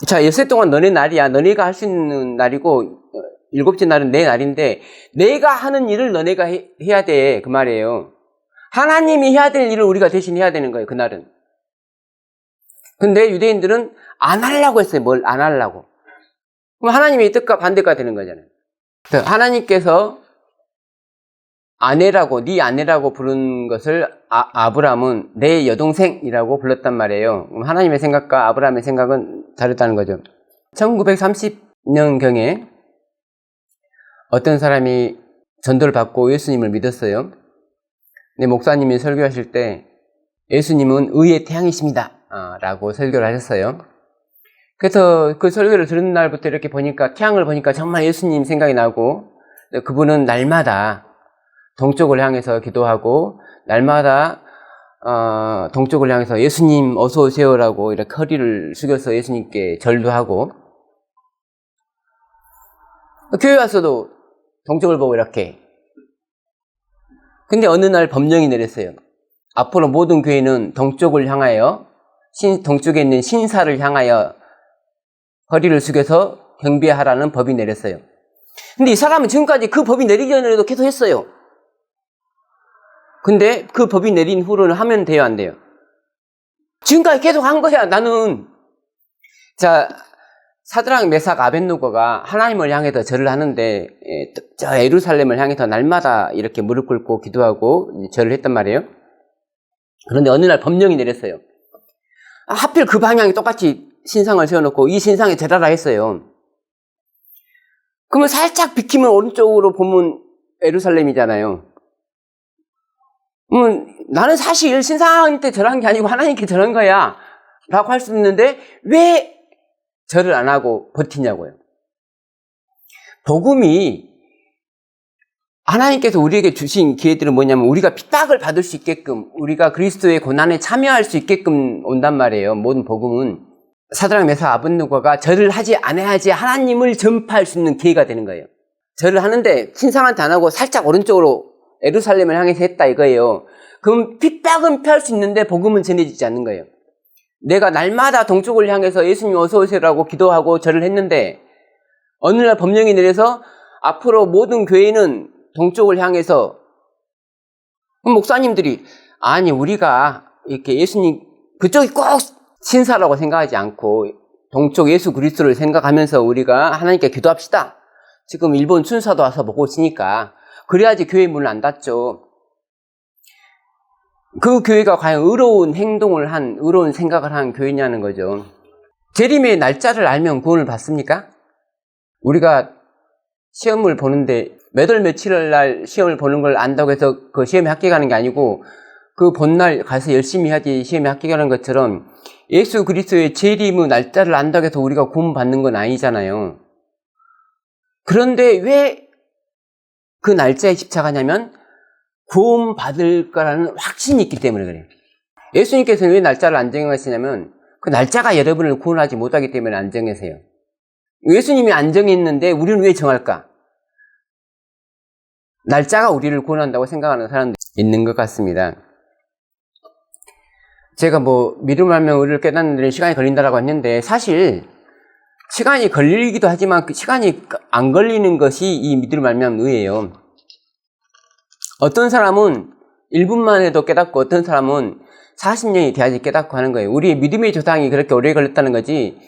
자, 엿새 동안 너네 날이야. 너네가 할 수 있는 날이고 7째 날은 내 날인데 내가 하는 일을 너네가 해야 돼. 그 말이에요. 하나님이 해야 될 일을 우리가 대신 해야 되는 거예요. 그날은. 근데 유대인들은 안 하려고 했어요. 뭘 안 하려고. 그럼 하나님의 뜻과 반대가 되는 거잖아요. 하나님께서 아내라고 네 아내라고 부른 것을 아브라함은 내 여동생이라고 불렀단 말이에요. 그럼 하나님의 생각과 아브라함의 생각은 다르다는 거죠. 1930년경에 어떤 사람이 전도를 받고 예수님을 믿었어요. 근데 목사님이 설교하실 때 예수님은 의의 태양이십니다 라고 설교를 하셨어요. 그래서 그 설교를 들은 날부터 이렇게 보니까 태양을 보니까 정말 예수님 생각이 나고 그분은 날마다 동쪽을 향해서 기도하고 날마다 동쪽을 향해서 예수님 어서 오세요라고 이렇게 허리를 숙여서 예수님께 절도 하고 교회 와서도 동쪽을 보고 이렇게. 근데 어느 날 법령이 내렸어요. 앞으로 모든 교회는 동쪽을 향하여 동쪽에 있는 신사를 향하여 허리를 숙여서 경배하라는 법이 내렸어요. 근데 이 사람은 지금까지 그 법이 내리기 전에도 계속 했어요. 근데 그 법이 내린 후로는 하면 돼요, 안 돼요? 지금까지 계속 한 거야. 나는 사드락, 메삭, 아벳노고가 하나님을 향해서 절을 하는데 저 예루살렘을 향해서 날마다 이렇게 무릎 꿇고 기도하고 절을 했단 말이에요. 그런데 어느 날 법령이 내렸어요. 하필 그 방향이 똑같이 신상을 세워놓고 이 신상에 절하라 했어요. 그러면 살짝 비키면 오른쪽으로 보면 예루살렘이잖아요. 나는 사실 신상한테 절한 게 아니고 하나님께 절한 거야 라고 할 수 있는데 왜 절을 안 하고 버티냐고요. 복음이 하나님께서 우리에게 주신 기회들은 뭐냐면 우리가 핍박을 받을 수 있게끔 우리가 그리스도의 고난에 참여할 수 있게끔 온단 말이에요. 모든 복음은. 사드락 메삭 아벳느고가 절을 하지 않아야지 하나님을 전파할 수 있는 기회가 되는 거예요. 절을 하는데 신상한테 안 하고 살짝 오른쪽으로 예루살렘을 향해서 했다 이거예요. 그럼 핍박은 피할 수 있는데 복음은 전해지지 않는 거예요. 내가 날마다 동쪽을 향해서 예수님 어서 오세요라고 기도하고 절을 했는데 어느 날 법령이 내려서 앞으로 모든 교회는 동쪽을 향해서, 목사님들이 아니 우리가 이렇게 예수님 그쪽이 꼭 신사라고 생각하지 않고 동쪽 예수 그리스도를 생각하면서 우리가 하나님께 기도합시다. 지금 일본 순사도 와서 보고 있으니까 그래야지 교회 문을 안 닫죠. 그 교회가 과연 의로운 행동을 한, 의로운 생각을 한 교회냐는 거죠. 재림의 날짜를 알면 구원을 받습니까? 우리가 시험을 보는데 몇 월 며칠 날 시험을 보는 걸 안다고 해서 그 시험에 합격하는 게 아니고 그 본날 가서 열심히 해야지 시험에 합격하는 것처럼 예수 그리스도의 재림의 날짜를 안다고 해서 우리가 구원 받는 건 아니잖아요. 그런데 왜 그 날짜에 집착하냐면 구원 받을 거라는 확신이 있기 때문에 그래요. 예수님께서는 왜 날짜를 안 정하시냐면 그 날짜가 여러분을 구원하지 못하기 때문에 안 정하세요. 예수님이 안 정했는데 우리는 왜 정할까? 날짜가 우리를 구원한다고 생각하는 사람들이 있는 것 같습니다. 제가 믿음을 하면 의를 깨닫는 데는 시간이 걸린다라고 했는데 사실 시간이 걸리기도 하지만 그 시간이 안 걸리는 것이 이 믿음을 알면 의예요. 어떤 사람은 1분 만에도 깨닫고 어떤 사람은 40년이 돼야지 깨닫고 하는 거예요. 우리의 믿음의 조상이 그렇게 오래 걸렸다는 거지.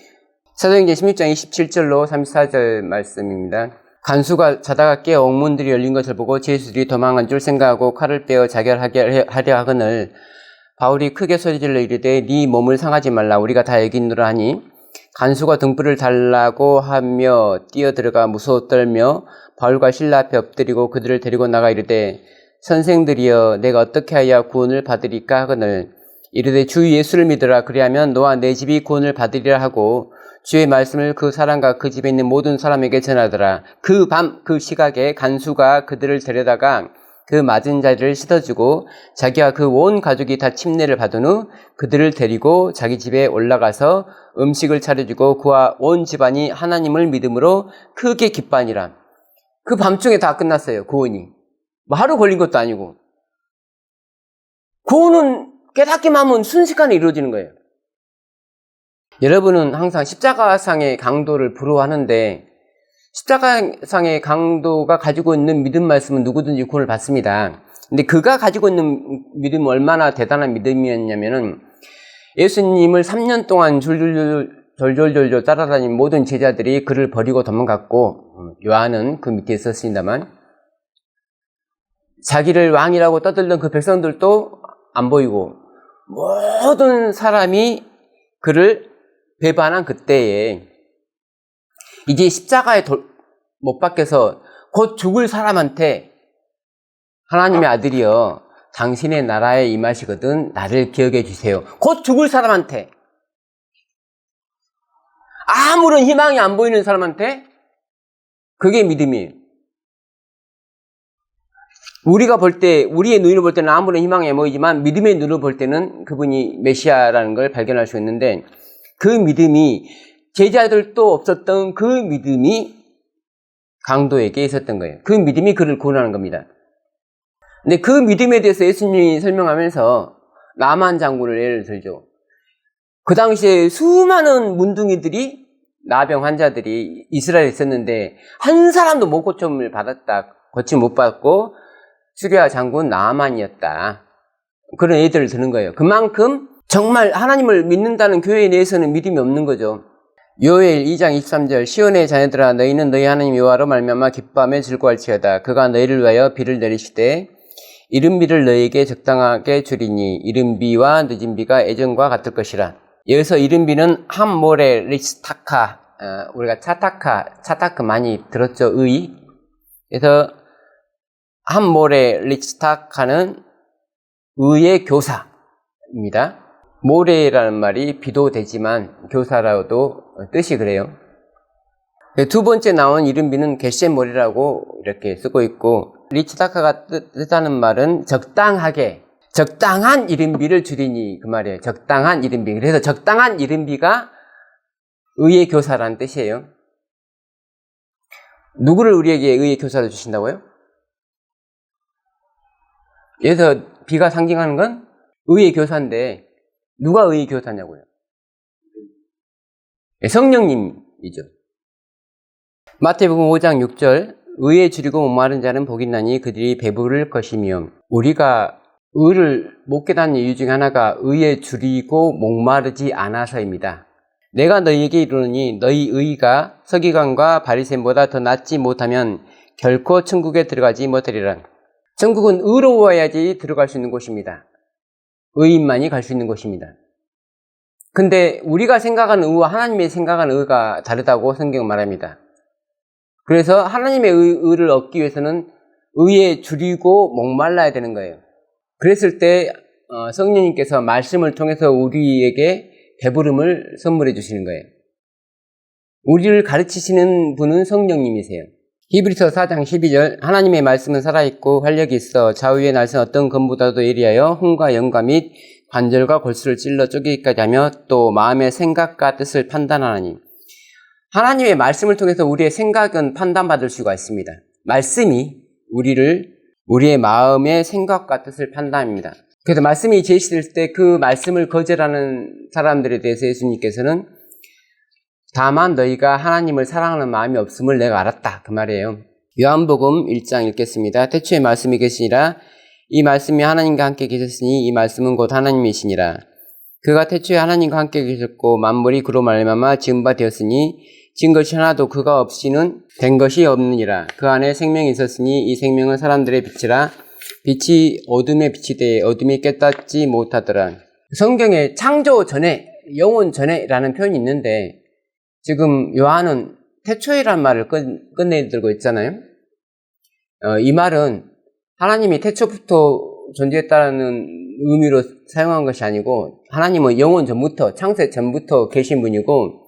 사도행전 16장 27절로 34절 말씀입니다. 간수가 자다가 깨어 옥문들이 열린 것을 보고 제수들이 도망한 줄 생각하고 칼을 빼어 자결하게 하려 하거늘 바울이 크게 소리질러 이르되 네 몸을 상하지 말라 우리가 다 여기노라 하니 간수가 등불을 달라고 하며 뛰어들어가 무서워 떨며 바울과 실라 앞에 엎드리고 그들을 데리고 나가 이르되 선생들이여 내가 어떻게 하여 구원을 받으리까 하거늘 이르되 주 예수를 믿으라 그리하면 너와 내 집이 구원을 받으리라 하고 주의 말씀을 그 사람과 그 집에 있는 모든 사람에게 전하더라. 그 밤 그 시각에 간수가 그들을 데려다가 그 맞은 자리를 씻어주고 자기와 그 온 가족이 다 침례를 받은 후 그들을 데리고 자기 집에 올라가서 음식을 차려주고 그와 온 집안이 하나님을 믿음으로 크게 기뻐하니라. 그 밤중에 다 끝났어요. 구원이. 하루 걸린 것도 아니고. 구원은 깨닫기만 하면 순식간에 이루어지는 거예요. 여러분은 항상 십자가상의 강도를 부러워하는데 십자가상의 강도가 가지고 있는 믿음 말씀은 누구든지 구원을 받습니다. 근데 그가 가지고 있는 믿음은 얼마나 대단한 믿음이었냐면은 예수님을 3년 동안 졸졸 따라다닌 모든 제자들이 그를 버리고 도망갔고 요한은 그 밑에 있었습니다만 자기를 왕이라고 떠들던 그 백성들도 안 보이고 모든 사람이 그를 배반한 그때에 이제 십자가에 못 박혀서 곧 죽을 사람한테 하나님의 아들이여 당신의 나라에 임하시거든 나를 기억해 주세요. 곧 죽을 사람한테 아무런 희망이 안 보이는 사람한테 그게 믿음이에요. 우리가 볼 때 우리의 눈으로 볼 때는 아무런 희망이 안 보이지만 믿음의 눈으로 볼 때는 그분이 메시아라는 걸 발견할 수 있는데 그 믿음이 제자들도 없었던 그 믿음이 강도에게 있었던 거예요. 그 믿음이 그를 구원하는 겁니다. 근데 그 믿음에 대해서 예수님이 설명하면서 나만 장군을 예를 들죠. 그 당시에 수많은 문둥이들이 나병 환자들이 이스라엘에 있었는데 한 사람도 못 고침을 받았다. 고침 못 받고 시리아 장군 나만이었다. 그런 예들을 드는 거예요. 그만큼 정말 하나님을 믿는다는 교회 내에서는 믿음이 없는 거죠. 요엘 2장 23절 시온의 자녀들아 너희는 너희 하나님 여호와로 말미암아 기뻐하며 즐거워할지어다. 그가 너희를 위하여 비를 내리시되 이른 비를 너희에게 적당하게 주리니 이른 비와 늦은 비가 예전과 같을 것이라. 여기서 이른 비는 함모레 리스타카 우리가 차타크 많이 들었죠. 의. 그래서 함모레 리스타카는 의의 교사입니다. 모레라는 말이 비도 되지만 교사라도 뜻이 그래요. 두 번째 나온 이른비는 겟셈모레라고 이렇게 쓰고 있고 리츠다카가 뜻하는 말은 적당하게 적당한 이른비를 줄이니 그 말이에요. 적당한 이른비. 그래서 적당한 이른비가 의의 교사라는 뜻이에요. 누구를 우리에게 의의 교사로 주신다고요? 여기서 비가 상징하는 건 의의 교사인데 누가 의의 교사냐고요? 성령님이죠. 마태복음 5장 6절 의에 줄이고 목마른 자는 복이 있나니 그들이 배부를 것이며 우리가 의를 못 깨닫는 이유 중 하나가 의에 줄이고 목마르지 않아서입니다. 내가 너희에게 이르노니 너희 의가 서기관과 바리새인보다 더 낫지 못하면 결코 천국에 들어가지 못하리라. 천국은 의로워야지 들어갈 수 있는 곳입니다. 의인만이 갈 수 있는 곳입니다. 근데 우리가 생각하는 의와 하나님의 생각하는 의가 다르다고 성경은 말합니다. 그래서 하나님의 의를 얻기 위해서는 의에 줄이고 목말라야 되는 거예요. 그랬을 때 성령님께서 말씀을 통해서 우리에게 배부름을 선물해 주시는 거예요. 우리를 가르치시는 분은 성령님이세요. 히브리서 4장 12절 하나님의 말씀은 살아있고 활력이 있어 좌우의 날선 어떤 검보다도 예리하여 hum과 영과 및 관절과 골수를 찔러 쪼개기까지 하며 또 마음의 생각과 뜻을 판단하나니. 하나님의 말씀을 통해서 우리의 생각은 판단받을 수가 있습니다. 말씀이 우리의 마음의 생각과 뜻을 판단합니다. 그래서 말씀이 제시될 때 그 말씀을 거절하는 사람들에 대해서 예수님께서는 다만 너희가 하나님을 사랑하는 마음이 없음을 내가 알았다 그 말이에요. 요한복음 1장 읽겠습니다. 태초에 말씀이 계시니라 이 말씀이 하나님과 함께 계셨으니 이 말씀은 곧 하나님이시니라. 그가 태초에 하나님과 함께 계셨고 만물이 그로 말미암아 지은 바 되었으니 지은 것이 하나도 그가 없이는 된 것이 없느니라. 그 안에 생명이 있었으니 이 생명은 사람들의 빛이라. 빛이 어둠에 빛이 되어 어둠이 깨닫지 못하더라. 성경에 창조 전에 영원 전에라는 표현이 있는데 지금 요한은 태초에란 말을 끝내들고 있잖아요. 이 말은 하나님이 태초부터 존재했다는 의미로 사용한 것이 아니고 하나님은 영원 전부터 창세 전부터 계신 분이고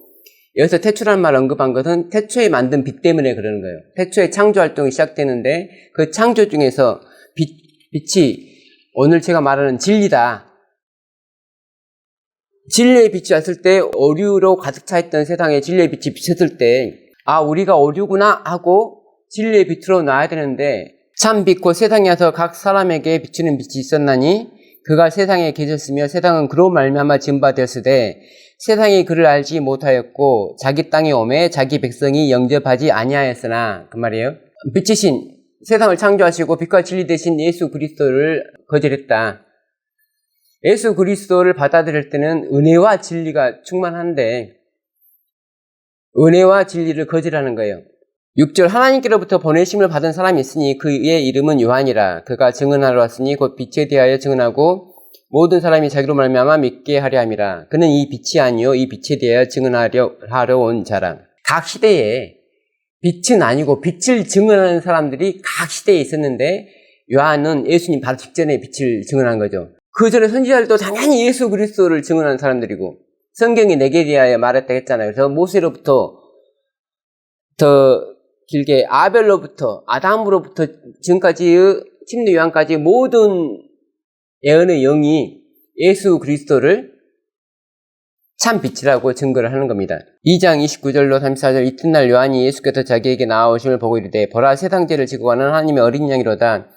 여기서 태초라는 말을 언급한 것은 태초에 만든 빛 때문에 그러는 거예요. 태초에 창조 활동이 시작되는데 그 창조 중에서 빛이 오늘 제가 말하는 진리다. 진리의 빛이 왔을 때 오류로 가득 차 있던 세상에 진리의 빛이 비쳤을 때 아 우리가 오류구나 하고 진리의 빛으로 나와야 되는데 참 빛 곧 세상에 와서 각 사람에게 비추는 빛이 있었나니 그가 세상에 계셨으며 세상은 그로 말미암아 지은 바 되었으되 세상이 그를 알지 못하였고 자기 땅에 오매 자기 백성이 영접하지 아니하였으나 그 말이에요. 빛이신 세상을 창조하시고 빛과 진리 되신 예수 그리스도를 거절했다. 예수 그리스도를 받아들일 때는 은혜와 진리가 충만한데 은혜와 진리를 거절하는 거예요. 6절 하나님께로부터 보내심을 받은 사람이 있으니 그의 이름은 요한이라. 그가 증언하러 왔으니 곧 빛에 대하여 증언하고 모든 사람이 자기로 말미암아 믿게 하려 함이라. 그는 이 빛이 아니요 이 빛에 대하여 증언하러 온 자라. 각 시대에 빛은 아니고 빛을 증언하는 사람들이 각 시대에 있었는데 요한은 예수님 바로 직전에 빛을 증언한 거죠. 그 전에 선지자들도 당연히 예수 그리스도를 증언하는 사람들이고 성경이 내게 대하여 말했다 했잖아요. 그래서 모세로부터 더 길게 아벨로부터 아담으로부터 지금까지의 침례 요한까지 모든 예언의 영이 예수 그리스도를 참 빛이라고 증거를 하는 겁니다. 2장 29절로 34절 이튿날 요한이 예수께서 자기에게 나아오심을 보고 이르되 보라 세상죄를 지고 가는 하나님의 어린 양이로다.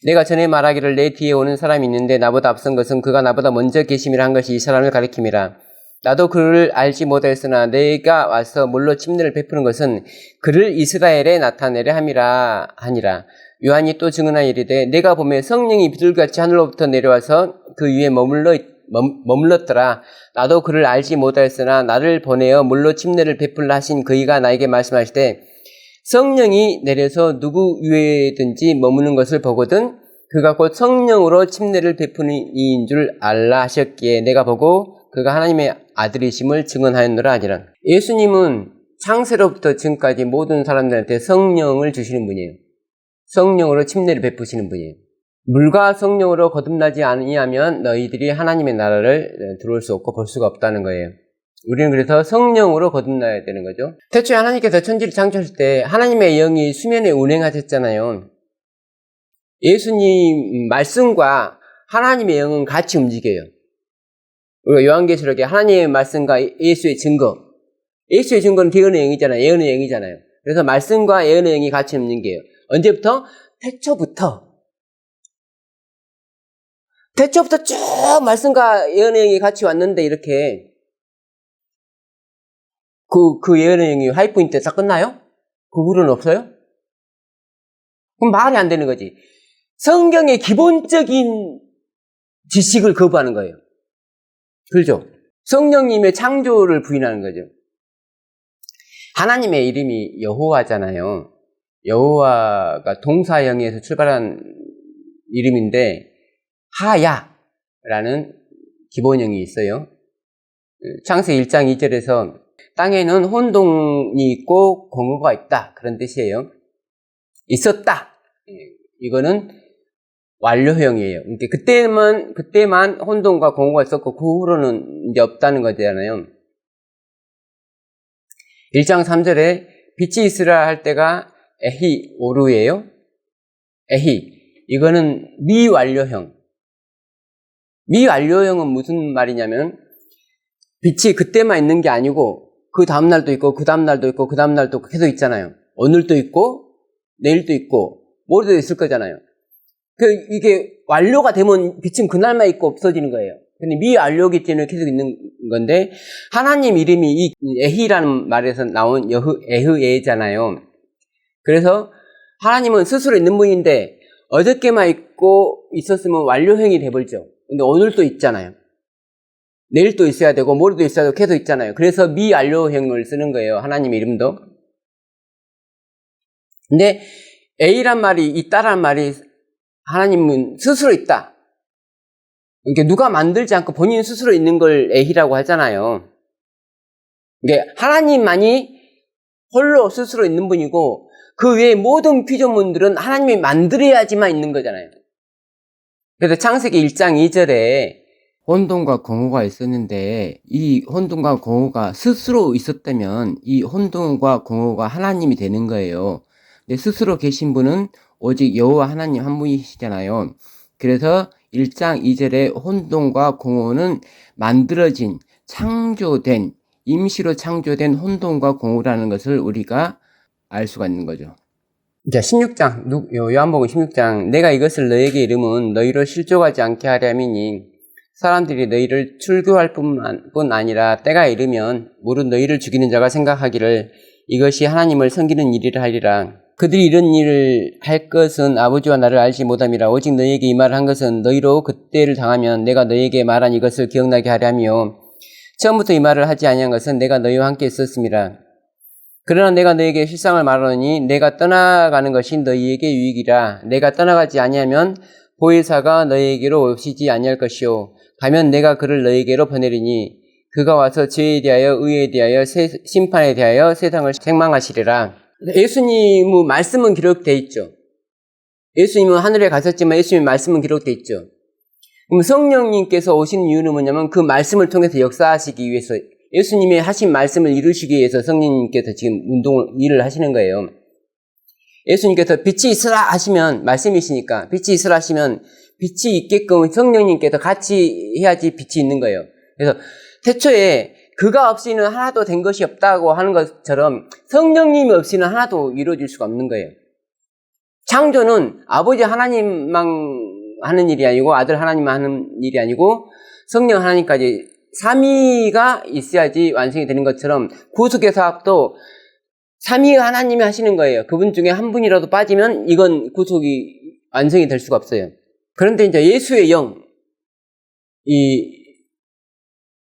내가 전에 말하기를 내 뒤에 오는 사람이 있는데 나보다 앞선 것은 그가 나보다 먼저 계심이라 한 것이 이 사람을 가리킴이라. 나도 그를 알지 못하였으나 내가 와서 물로 침례를 베푸는 것은 그를 이스라엘에 나타내려 함이라 하니라. 요한이 또 증언하여 이르되 내가 보매 성령이 비둘기같이 하늘로부터 내려와서 그 위에 머물렀더라. 나도 그를 알지 못하였으나 나를 보내어 물로 침례를 베풀라 하신 그이가 나에게 말씀하시되 성령이 내려서 누구 위에든지 머무는 것을 보거든 그가 곧 성령으로 침례를 베푸는 이인 줄 알라 하셨기에 내가 보고 그가 하나님의 아들이심을 증언하였노라 하니라. 예수님은 창세로부터 지금까지 모든 사람들한테 성령을 주시는 분이에요. 성령으로 침례를 베푸시는 분이에요. 물과 성령으로 거듭나지 아니하면 너희들이 하나님의 나라를 들어올 수 없고 볼 수가 없다는 거예요. 우리는 그래서 성령으로 거듭나야 되는 거죠. 태초에 하나님께서 천지를 창조하실 때 하나님의 영이 수면에 운행하셨잖아요. 예수님 말씀과 하나님의 영은 같이 움직여요. 우리가 요한계시록에 하나님의 말씀과 예수의 증거, 예수의 증거는 예언의 영이잖아요. 예언의 영이잖아요. 그래서 말씀과 예언의 영이 같이 없는 게요. 언제부터? 태초부터 쭉 말씀과 예언의 영이 같이 왔는데 이렇게 그 예언의 영이 하이프인 때 다 끝나요? 그 후로는 없어요? 그럼 말이 안 되는 거지. 성경의 기본적인 지식을 거부하는 거예요. 그렇죠? 성령님의 창조를 부인하는 거죠. 하나님의 이름이 여호와잖아요. 여호와가 동사형에서 출발한 이름인데 하야라는 기본형이 있어요. 창세기 1장 2절에서 땅에는 혼동이 있고 공허가 있다. 그런 뜻이에요. 있었다. 이거는 완료형이에요. 그러니까 그때만 혼동과 공허가 있었고 그 후로는 이제 없다는 거잖아요. 1장 3절에 빛이 있으라 할 때가 에히 오르예요. 에히. 이거는 미완료형. 미완료형은 무슨 말이냐면 빛이 그때만 있는 게 아니고 그 다음날도 있고 그 다음날도 있고 그 다음날도 계속 있잖아요. 오늘도 있고 내일도 있고 모레도 있을 거잖아요. 이게 완료가 되면 빛은 그날만 있고 없어지는 거예요. 근데 미완료기 때문에 계속 있는 건데 하나님 이름이 이 에히라는 말에서 나온 에흐에잖아요. 그래서 하나님은 스스로 있는 분인데 어저께만 있고 있었으면 완료형이 돼버리죠. 근데 오늘도 있잖아요. 내일 또 있어야 되고 모레도 있어야 되고 계속 있잖아요. 그래서 미완료형을 쓰는 거예요. 하나님 이름도. 근데 A란 말이 있다란 말이 하나님은 스스로 있다. 그러니까 누가 만들지 않고 본인 스스로 있는 걸 A라고 하잖아요. 그러니까 하나님만이 홀로 스스로 있는 분이고 그 외의 모든 피조물들은 하나님이 만들어야지만 있는 거잖아요. 그래서 창세기 1장 2절에 혼돈과 공허가 있었는데 이 혼돈과 공허가 스스로 있었다면 이 혼돈과 공허가 하나님이 되는 거예요. 근데 스스로 계신 분은 오직 여호와 하나님 한 분이시잖아요. 그래서 1장 2절에 혼돈과 공허는 만들어진, 창조된, 임시로 창조된 혼돈과 공허라는 것을 우리가 알 수가 있는 거죠. 자, 16장, 요한복음 16장, 내가 이것을 너에게 이름은 너희로 실족하지 않게 하려 함이니 사람들이 너희를 출교할 뿐 아니라 때가 이르면 무릇 너희를 죽이는 자가 생각하기를 이것이 하나님을 섬기는 일이라 하리라. 그들이 이런 일을 할 것은 아버지와 나를 알지 못함이라. 오직 너희에게 이 말을 한 것은 너희로 그때를 당하면 내가 너희에게 말한 이것을 기억나게 하려 함이요. 처음부터 이 말을 하지 아니한 것은 내가 너희와 함께 있었음이라. 그러나 내가 너희에게 실상을 말하노니 내가 떠나가는 것이 너희에게 유익이라. 내가 떠나가지 아니하면 보혜사가 너희에게로 오시지 아니할 것이요. 가면 내가 그를 너희에게로 보내리니 그가 와서 죄에 대하여 의에 대하여 심판에 대하여 세상을 책망하시리라. 예수님의 말씀은 기록되어 있죠. 예수님은 하늘에 가셨지만 예수님의 말씀은 기록되어 있죠. 그럼 성령님께서 오시는 이유는 뭐냐면 그 말씀을 통해서 역사하시기 위해서 예수님이 하신 말씀을 이루시기 위해서 성령님께서 지금 일을 하시는 거예요. 예수님께서 빛이 있으라 하시면 말씀이시니까 빛이 있으라 하시면 빛이 있게끔 성령님께서 같이 해야지 빛이 있는 거예요. 그래서 태초에 그가 없이는 하나도 된 것이 없다고 하는 것처럼 성령님이 없이는 하나도 이루어질 수가 없는 거예요. 창조는 아버지 하나님만 하는 일이 아니고 아들 하나님만 하는 일이 아니고 성령 하나님까지 삼위가 있어야지 완성이 되는 것처럼 구속의 사업도 삼위 하나님이 하시는 거예요. 그분 중에 한 분이라도 빠지면 이건 구속이 완성이 될 수가 없어요. 그런데 이제 예수의 영,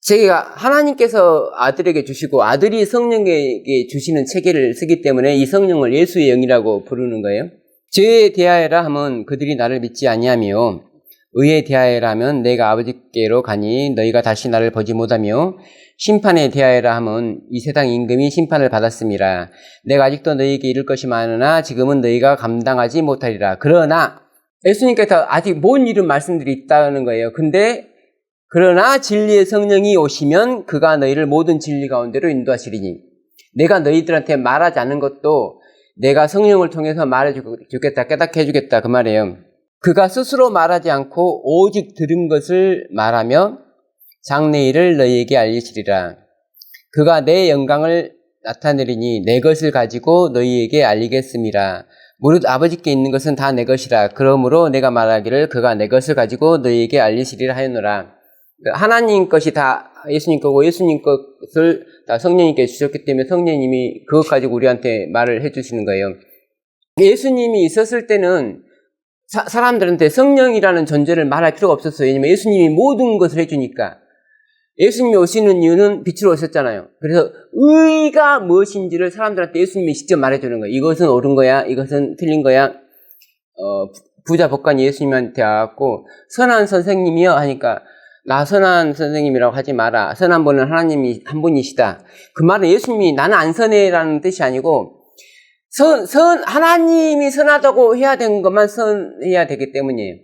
제가 하나님께서 아들에게 주시고 아들이 성령에게 주시는 체계를 쓰기 때문에 이 성령을 예수의 영이라고 부르는 거예요. 죄에 대하여라 하면 그들이 나를 믿지 아니하며 의에 대하여라 하면 내가 아버지께로 가니 너희가 다시 나를 보지 못하며 심판에 대하여라 하면 이 세상 임금이 심판을 받았음이라. 내가 아직도 너희에게 이를 것이 많으나 지금은 너희가 감당하지 못하리라. 그러나 예수님께서 아직 뭔 이런 말씀들이 있다는 거예요. 근데 그러나 진리의 성령이 오시면 그가 너희를 모든 진리 가운데로 인도하시리니 내가 너희들한테 말하지 않는 것도 내가 성령을 통해서 말해주겠다, 깨닫게 해주겠다 그 말이에요. 그가 스스로 말하지 않고 오직 들은 것을 말하며 장래일을 너희에게 알리시리라. 그가 내 영광을 나타내리니 내 것을 가지고 너희에게 알리겠음이라. 무릇 아버지께 있는 것은 다 내 것이라. 그러므로 내가 말하기를 그가 내 것을 가지고 너희에게 알리시리라 하였노라. 하나님 것이 다 예수님 거고 예수님 것을 다 성령님께 주셨기 때문에 성령님이 그것 가지고 우리한테 말을 해주시는 거예요. 예수님이 있었을 때는 사람들한테 성령이라는 존재를 말할 필요가 없었어요. 왜냐면 예수님이 모든 것을 해주니까. 예수님이 오시는 이유는 빛으로 오셨잖아요. 그래서 의가 무엇인지를 사람들한테 예수님이 직접 말해주는 거예요. 이것은 옳은 거야, 이것은 틀린 거야. 부자 법관이 예수님한테 와갖고 선한 선생님이여 하니까 나 선한 선생님이라고 하지 마라. 선한 분은 하나님이 한 분이시다. 그 말은 예수님이 나는 안 선해라는 뜻이 아니고 하나님이 선하다고 해야 되는 것만 선해야 되기 때문이에요.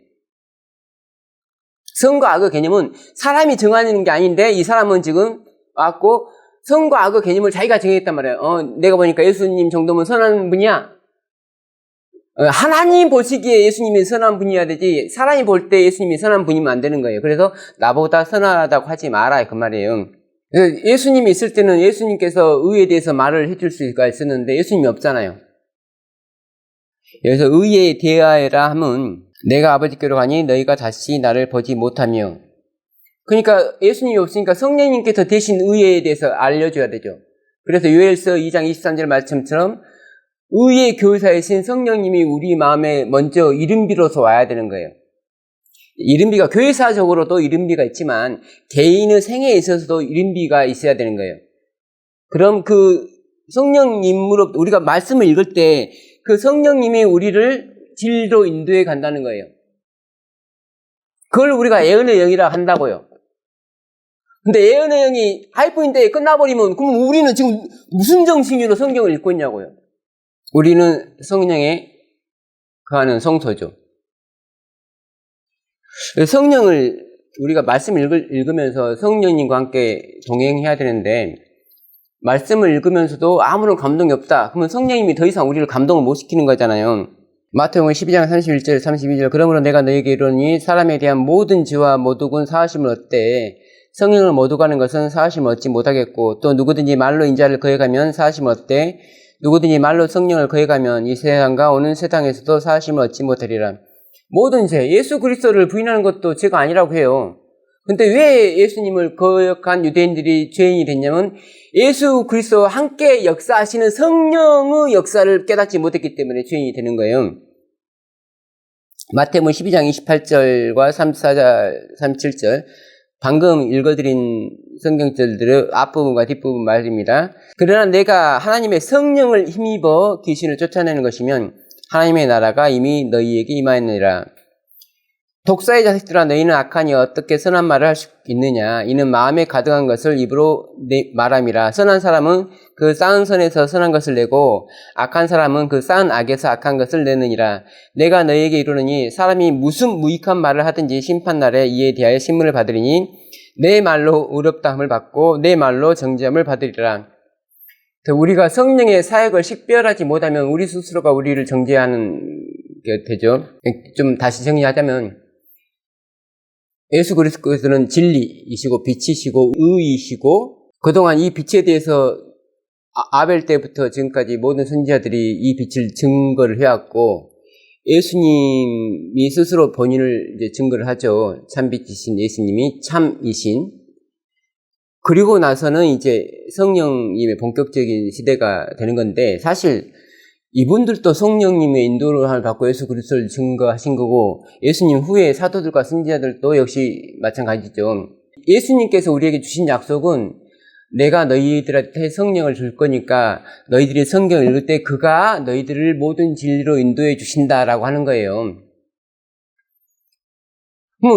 선과 악의 개념은 사람이 정하는 게 아닌데 이 사람은 지금 왔고 선과 악의 개념을 자기가 정했단 말이에요. 내가 보니까 예수님 정도면 선한 분이야. 하나님 보시기에 예수님이 선한 분이어야 되지 사람이 볼 때 예수님이 선한 분이면 안 되는 거예요. 그래서 나보다 선하다고 하지 마라 그 말이에요. 예수님이 있을 때는 예수님께서 의에 대해서 말을 해줄 수가 있었는데 예수님이 없잖아요. 그래서 의에 대하여라 하면 내가 아버지께로 가니 너희가 다시 나를 보지 못하며, 그러니까 예수님이 없으니까 성령님께서 대신 의에 대해서 알려줘야 되죠. 그래서 요엘서 2장 23절 말씀처럼 의의 교사이신 성령님이 우리 마음에 먼저 이른비로서 와야 되는 거예요. 이른비가 교회사적으로도 이른비가 있지만 개인의 생애에 있어서도 이른비가 있어야 되는 거예요. 그럼 그 성령님으로 우리가 말씀을 읽을 때 그 성령님이 우리를 진리로 인도해 간다는 거예요. 그걸 우리가 예언의 영이라 한다고요. 근데 예언의 영이 하이프인데 끝나버리면 그럼 우리는 지금 무슨 정신으로 성경을 읽고 있냐고요. 우리는 성령에 거하는 성소죠. 성령을 우리가 말씀을 읽으면서 성령님과 함께 동행해야 되는데 말씀을 읽으면서도 아무런 감동이 없다. 그러면 성령님이 더 이상 우리를 감동을 못 시키는 거잖아요. 마태복음 12장 31절 32절 그러므로 내가 너에게 이르노니 사람에 대한 모든 죄와 모독은 사하심을 얻되 성령을 모독하는 것은 사하심을 얻지 못하겠고 또 누구든지 말로 인자를 거해가면 사하심을 얻되 누구든지 말로 성령을 거해가면 이 세상과 오는 세상에서도 사하심을 얻지 못하리라. 모든 죄, 예수 그리스도를 부인하는 것도 죄가 아니라고 해요. 근데 왜 예수님을 거역한 유대인들이 죄인이 됐냐면 예수 그리스도와 함께 역사하시는 성령의 역사를 깨닫지 못했기 때문에 죄인이 되는 거예요. 마태복음 12장 28절과 34절, 37절 방금 읽어드린 성경절들의 앞부분과 뒷부분 말입니다. 그러나 내가 하나님의 성령을 힘입어 귀신을 쫓아내는 것이면 하나님의 나라가 이미 너희에게 임하였느니라. 독사의 자식들아 너희는 악하니 어떻게 선한 말을 할 수 있느냐. 이는 마음에 가득한 것을 입으로 말함이라. 선한 사람은 그 쌓은 선에서 선한 것을 내고 악한 사람은 그 쌓은 악에서 악한 것을 내느니라. 내가 너희에게 이르노니 사람이 무슨 무익한 말을 하든지 심판날에 이에 대하여 신문을 받으리니 내 말로 의롭다함을 받고 내 말로 정죄함을 받으리라. 우리가 성령의 사역을 식별하지 못하면 우리 스스로가 우리를 정죄하는 게 되죠. 좀 다시 정리하자면 예수 그리스도는 진리이시고 빛이시고 의이시고 그동안 이 빛에 대해서 아벨 때부터 지금까지 모든 선지자들이 이 빛을 증거를 해왔고 예수님이 스스로 본인을 이제 증거를 하죠. 참빛이신 예수님이 참이신. 그리고 나서는 이제 성령님의 본격적인 시대가 되는 건데 사실 이분들도 성령님의 인도를 받고 예수 그리스도를 증거하신 거고 예수님 후에 사도들과 선지자들도 역시 마찬가지죠. 예수님께서 우리에게 주신 약속은 내가 너희들한테 성령을 줄 거니까 너희들이 성경을 읽을 때 그가 너희들을 모든 진리로 인도해 주신다라고 하는 거예요.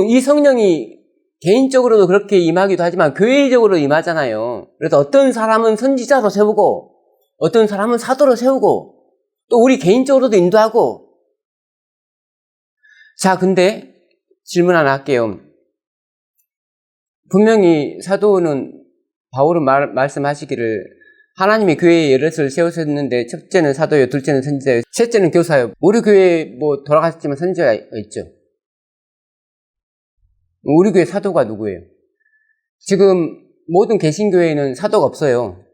이 성령이 개인적으로도 그렇게 임하기도 하지만 교회적으로 임하잖아요. 그래서 어떤 사람은 선지자로 세우고 어떤 사람은 사도로 세우고 또 우리 개인적으로도 인도하고. 자, 근데 질문 하나 할게요. 분명히 사도는 바울은 말씀하시기를 하나님의 교회에 여럿을 세우셨는데 첫째는 사도요, 둘째는 선지자요, 셋째는 교사요. 우리 교회에 뭐 돌아가셨지만 선지자가 있죠. 우리 교회 사도가 누구예요? 지금 모든 개신교회에는 사도가 없어요.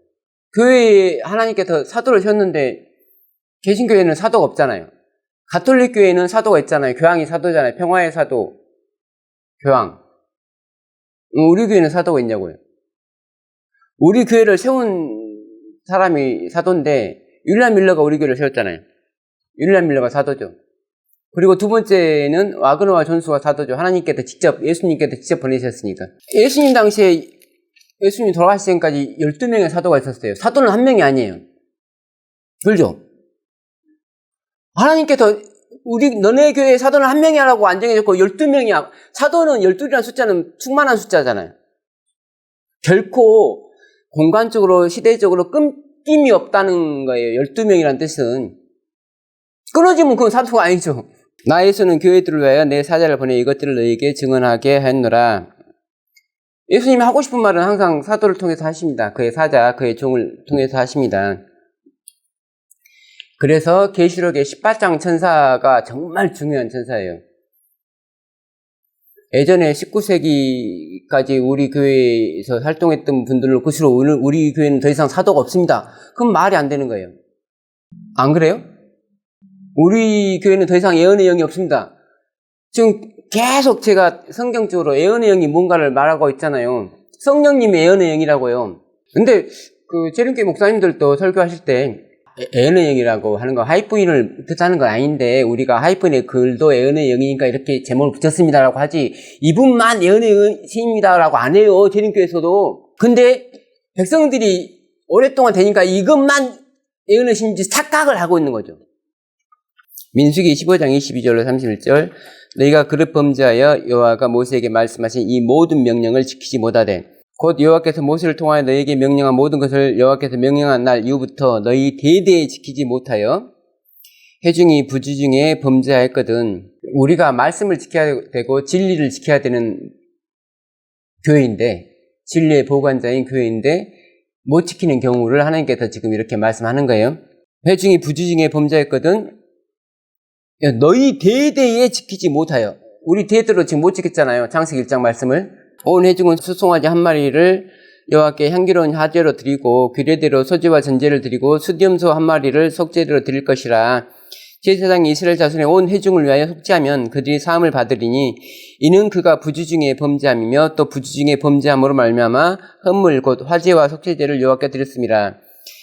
교회에 하나님께서 사도를 세웠는데 개신교회는 사도가 없잖아요. 가톨릭 교회는 사도가 있잖아요. 교황이 사도잖아요. 평화의 사도, 교황. 우리 교회는 사도가 있냐고요. 우리 교회를 세운 사람이 사도인데 윌리엄 밀러가 우리 교회를 세웠잖아요. 윌리엄 밀러가 사도죠. 그리고 두 번째는 와그너와 존스가 사도죠. 예수님께서 직접 보내셨으니까. 예수님 당시에 예수님이 돌아가실 때까지 12명의 사도가 있었어요. 사도는 한 명이 아니에요. 그렇죠? 하나님께서 너네 교회의 사도는 한 명이 하라고 안정해줬고 12명이야. 사도는 12이라는 숫자는 충만한 숫자잖아요. 결코 공간적으로 시대적으로 끊김이 없다는 거예요. 12명이라는 뜻은. 끊어지면 그건 사도가 아니죠. 나 예수는 교회들을 위하여 내 사자를 보내 이것들을 너희에게 증언하게 하였노라. 예수님이 하고 싶은 말은 항상 사도를 통해서 하십니다. 그의 사자, 그의 종을 통해서 하십니다. 그래서 계시록의 18장 천사가 정말 중요한 천사예요. 예전에 19세기까지 우리 교회에서 활동했던 분들로 그수로 우리 교회는 더 이상 사도가 없습니다. 그럼 말이 안 되는 거예요. 안 그래요? 우리 교회는 더 이상 예언의 영이 없습니다. 지금 계속 제가 성경적으로 예언의 영이 뭔가를 말하고 있잖아요. 성령님의 예언의 영이라고요. 근데 재림교회 목사님들도 설교하실 때 예언의 영이라고 하는 거 하이프인을 뜻하는 건 아닌데 우리가 하이프인의 글도 예언의 영이니까 이렇게 제목을 붙였습니다라고 하지 이분만 예언의 신입니다라고 안 해요. 재림교회에서도. 근데 백성들이 오랫동안 되니까 이것만 예언의 신인지 착각을 하고 있는 거죠. 민수기 15장 22절로 31절 너희가 그릇 범죄하여 여호와가 모세에게 말씀하신 이 모든 명령을 지키지 못하되 곧 여호와께서 모세를 통하여 너희에게 명령한 모든 것을 여호와께서 명령한 날 이후부터 너희 대대에 지키지 못하여 회중이 부주중에 범죄하였거든. 우리가 말씀을 지켜야 되고 진리를 지켜야 되는 교회인데 진리의 보관자인 교회인데 못 지키는 경우를 하나님께서 지금 이렇게 말씀하는 거예요. 회중이 부주중에 범죄했거든. 너희 대대에 지키지 못하여. 우리 대대로 지금 못 지켰잖아요. 창세기 1장 말씀을. 온 회중은 수송아지 한 마리를 여호와께 향기로운 화제로 드리고 규례대로 소제와 전제를 드리고 수염소 한 마리를 속죄로 드릴 것이라. 제사장이 이스라엘 자손의 온 회중을 위하여 속죄하면 그들이 사함을 받으리니 이는 그가 부주중에 범죄함이며 또 부주중에 범죄함으로 말미암아 헌물 곧 화제와 속죄제를 여호와께 드렸습니다.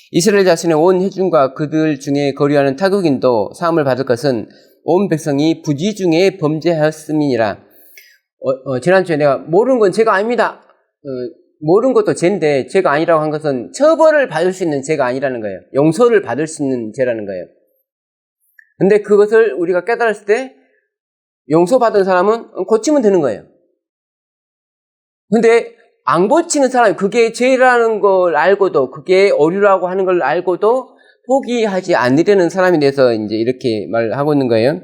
이스라엘 자손의 온 회중과 그들 중에 거류하는 타국인도 사함을 받을 것은 온 백성이 부지중에 범죄하였음이니라. 지난주에 내가 모르는 건 죄가 아닙니다. 모르는 것도 죄인데 죄가 아니라고 한 것은 처벌을 받을 수 있는 죄가 아니라는 거예요. 용서를 받을 수 있는 죄라는 거예요. 근데 그것을 우리가 깨달았을 때 용서받은 사람은 고치면 되는 거예요. 근데 안 고치는 사람이 그게 죄라는 걸 알고도 그게 오류라고 하는 걸 알고도 포기하지 않으려는 사람이 돼서 이제 이렇게 말하고 있는 거예요.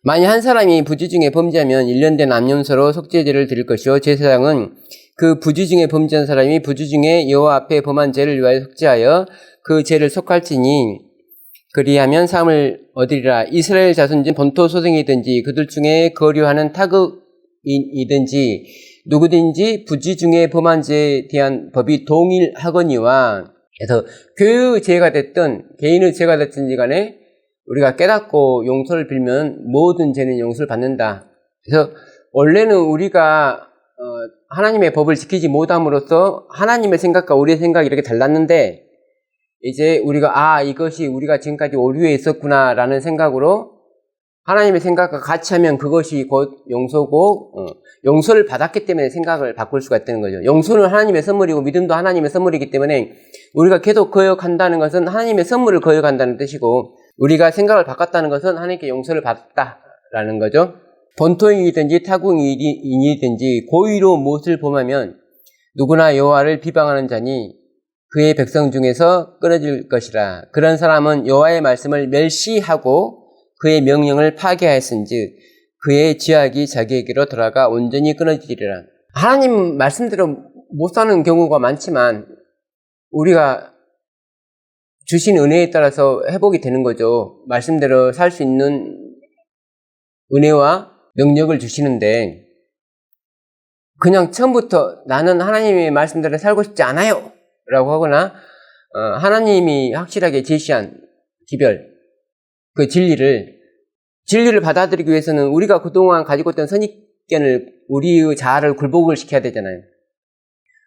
만약 한 사람이 부주중에 범죄하면 1년 된 암염소로 속죄제를 드릴 것이요 제사장은 그 부주중에 범죄한 사람이 부주중에 여호와 앞에 범한 죄를 위하여 속죄하여 그 죄를 속할지니 그리하면 사함을 얻으리라. 이스라엘 자손 중 본토 소생이든지 그들 중에 거류하는 타국인이든지 누구든지 부지중에 범한 죄에 대한 법이 동일하거니와. 그래서 교회의 죄가 됐든 개인의 죄가 됐든지 간에 우리가 깨닫고 용서를 빌면 모든 죄는 용서를 받는다. 그래서 원래는 우리가 하나님의 법을 지키지 못함으로써 하나님의 생각과 우리의 생각이 이렇게 달랐는데 이제 우리가 이것이 우리가 지금까지 오류에 있었구나 라는 생각으로 하나님의 생각과 같이 하면 그것이 곧 용서고 용서를 받았기 때문에 생각을 바꿀 수가 있다는 거죠. 용서는 하나님의 선물이고 믿음도 하나님의 선물이기 때문에 우리가 계속 거역한다는 것은 하나님의 선물을 거역한다는 뜻이고 우리가 생각을 바꿨다는 것은 하나님께 용서를 받았다라는 거죠. 본토인이든지 타국인이든지 고의로 무엇을 범하면 누구나 여호와를 비방하는 자니 그의 백성 중에서 끊어질 것이라. 그런 사람은 여호와의 말씀을 멸시하고 그의 명령을 파괴하였은즉 그의 지약이 자기에게로 돌아가 온전히 끊어지리라. 하나님 말씀대로 못 사는 경우가 많지만 우리가 주신 은혜에 따라서 회복이 되는 거죠. 말씀대로 살 수 있는 은혜와 능력을 주시는데 그냥 처음부터 나는 하나님의 말씀대로 살고 싶지 않아요 라고 하거나 하나님이 확실하게 제시한 기별, 그 진리를 받아들이기 위해서는 우리가 그동안 가지고 있던 선입견을, 우리의 자아를 굴복을 시켜야 되잖아요.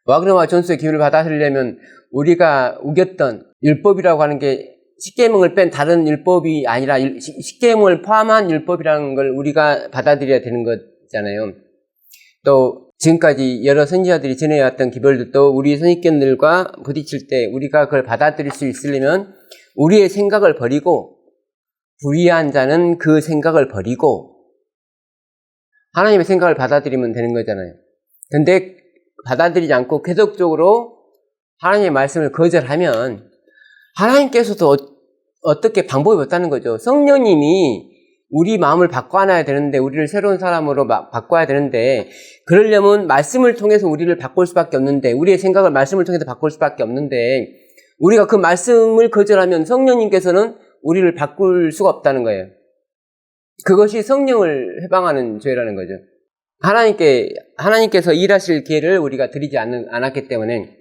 와그너와 존스의 기별을 받아들이려면 우리가 우겼던 율법이라고 하는 게 십계명을 뺀 다른 율법이 아니라 십계명을 포함한 율법이라는 걸 우리가 받아들여야 되는 거잖아요. 또 지금까지 여러 선지자들이 전해왔던 기별들도 우리 선입견들과 부딪힐 때 우리가 그걸 받아들일 수 있으려면 우리의 생각을 버리고, 불의한 자는 그 생각을 버리고 하나님의 생각을 받아들이면 되는 거잖아요. 근데 받아들이지 않고 계속적으로 하나님의 말씀을 거절하면 하나님께서도 어떻게 방법이 없다는 거죠. 성령님이 우리 마음을 바꿔놔야 되는데, 우리를 새로운 사람으로 바꿔야 되는데, 그러려면 말씀을 통해서 우리를 바꿀 수밖에 없는데, 우리의 생각을 말씀을 통해서 바꿀 수밖에 없는데, 우리가 그 말씀을 거절하면 성령님께서는 우리를 바꿀 수가 없다는 거예요. 그것이 성령을 해방하는 죄라는 거죠. 하나님께서 일하실 기회를 우리가 드리지 않았기 때문에,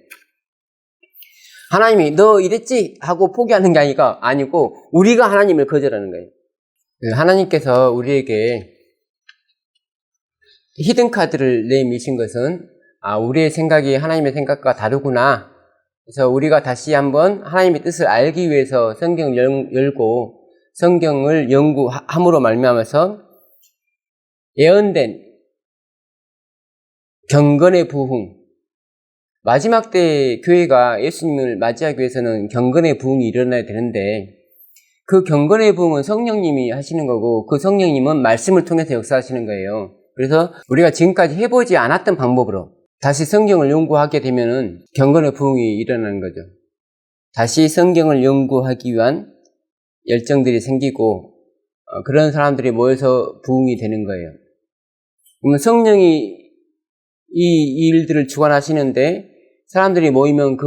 하나님이 너 이랬지? 하고 포기하는 게 아니고 우리가 하나님을 거절하는 거예요. 하나님께서 우리에게 히든카드를 내미신 것은, 우리의 생각이 하나님의 생각과 다르구나. 그래서 우리가 다시 한번 하나님의 뜻을 알기 위해서 성경을 열고 성경을 연구함으로 말미암아서 예언된 경건의 부흥, 마지막 때 교회가 예수님을 맞이하기 위해서는 경건의 부흥이 일어나야 되는데, 그 경건의 부흥은 성령님이 하시는 거고, 그 성령님은 말씀을 통해서 역사하시는 거예요. 그래서 우리가 지금까지 해보지 않았던 방법으로 다시 성경을 연구하게 되면은 경건의 부흥이 일어나는 거죠. 다시 성경을 연구하기 위한 열정들이 생기고, 그런 사람들이 모여서 부흥이 되는 거예요. 그러면 성령이 이 일들을 주관하시는데, 사람들이 모이면 그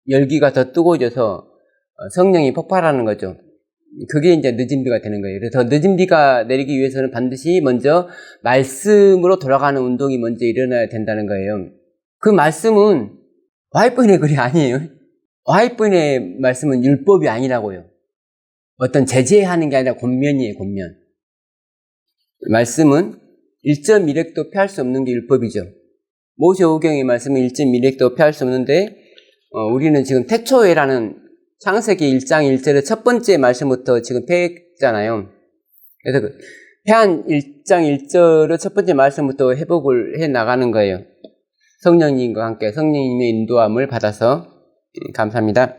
열기가 더 뜨거워져서 성령이 폭발하는 거죠. 그게 이제 늦은 비가 되는 거예요. 그래서 늦은 비가 내리기 위해서는 반드시 먼저 말씀으로 돌아가는 운동이 먼저 일어나야 된다는 거예요. 그 말씀은 와이프인의 글이 아니에요. 와이프인의 말씀은 율법이 아니라고요. 어떤 제재하는 게 아니라 권면이에요, 권면. 말씀은 1.1획도 피할 수 없는 게 율법이죠. 모세오경의 말씀은 1.1획도 피할 수 없는데, 우리는 지금 태초에라는 창세기 1장 1절의 첫 번째 말씀부터 지금 폐했잖아요. 그래서 폐한 1장 1절의 첫 번째 말씀부터 회복을 해 나가는 거예요. 성령님과 함께 성령님의 인도함을 받아서. 감사합니다.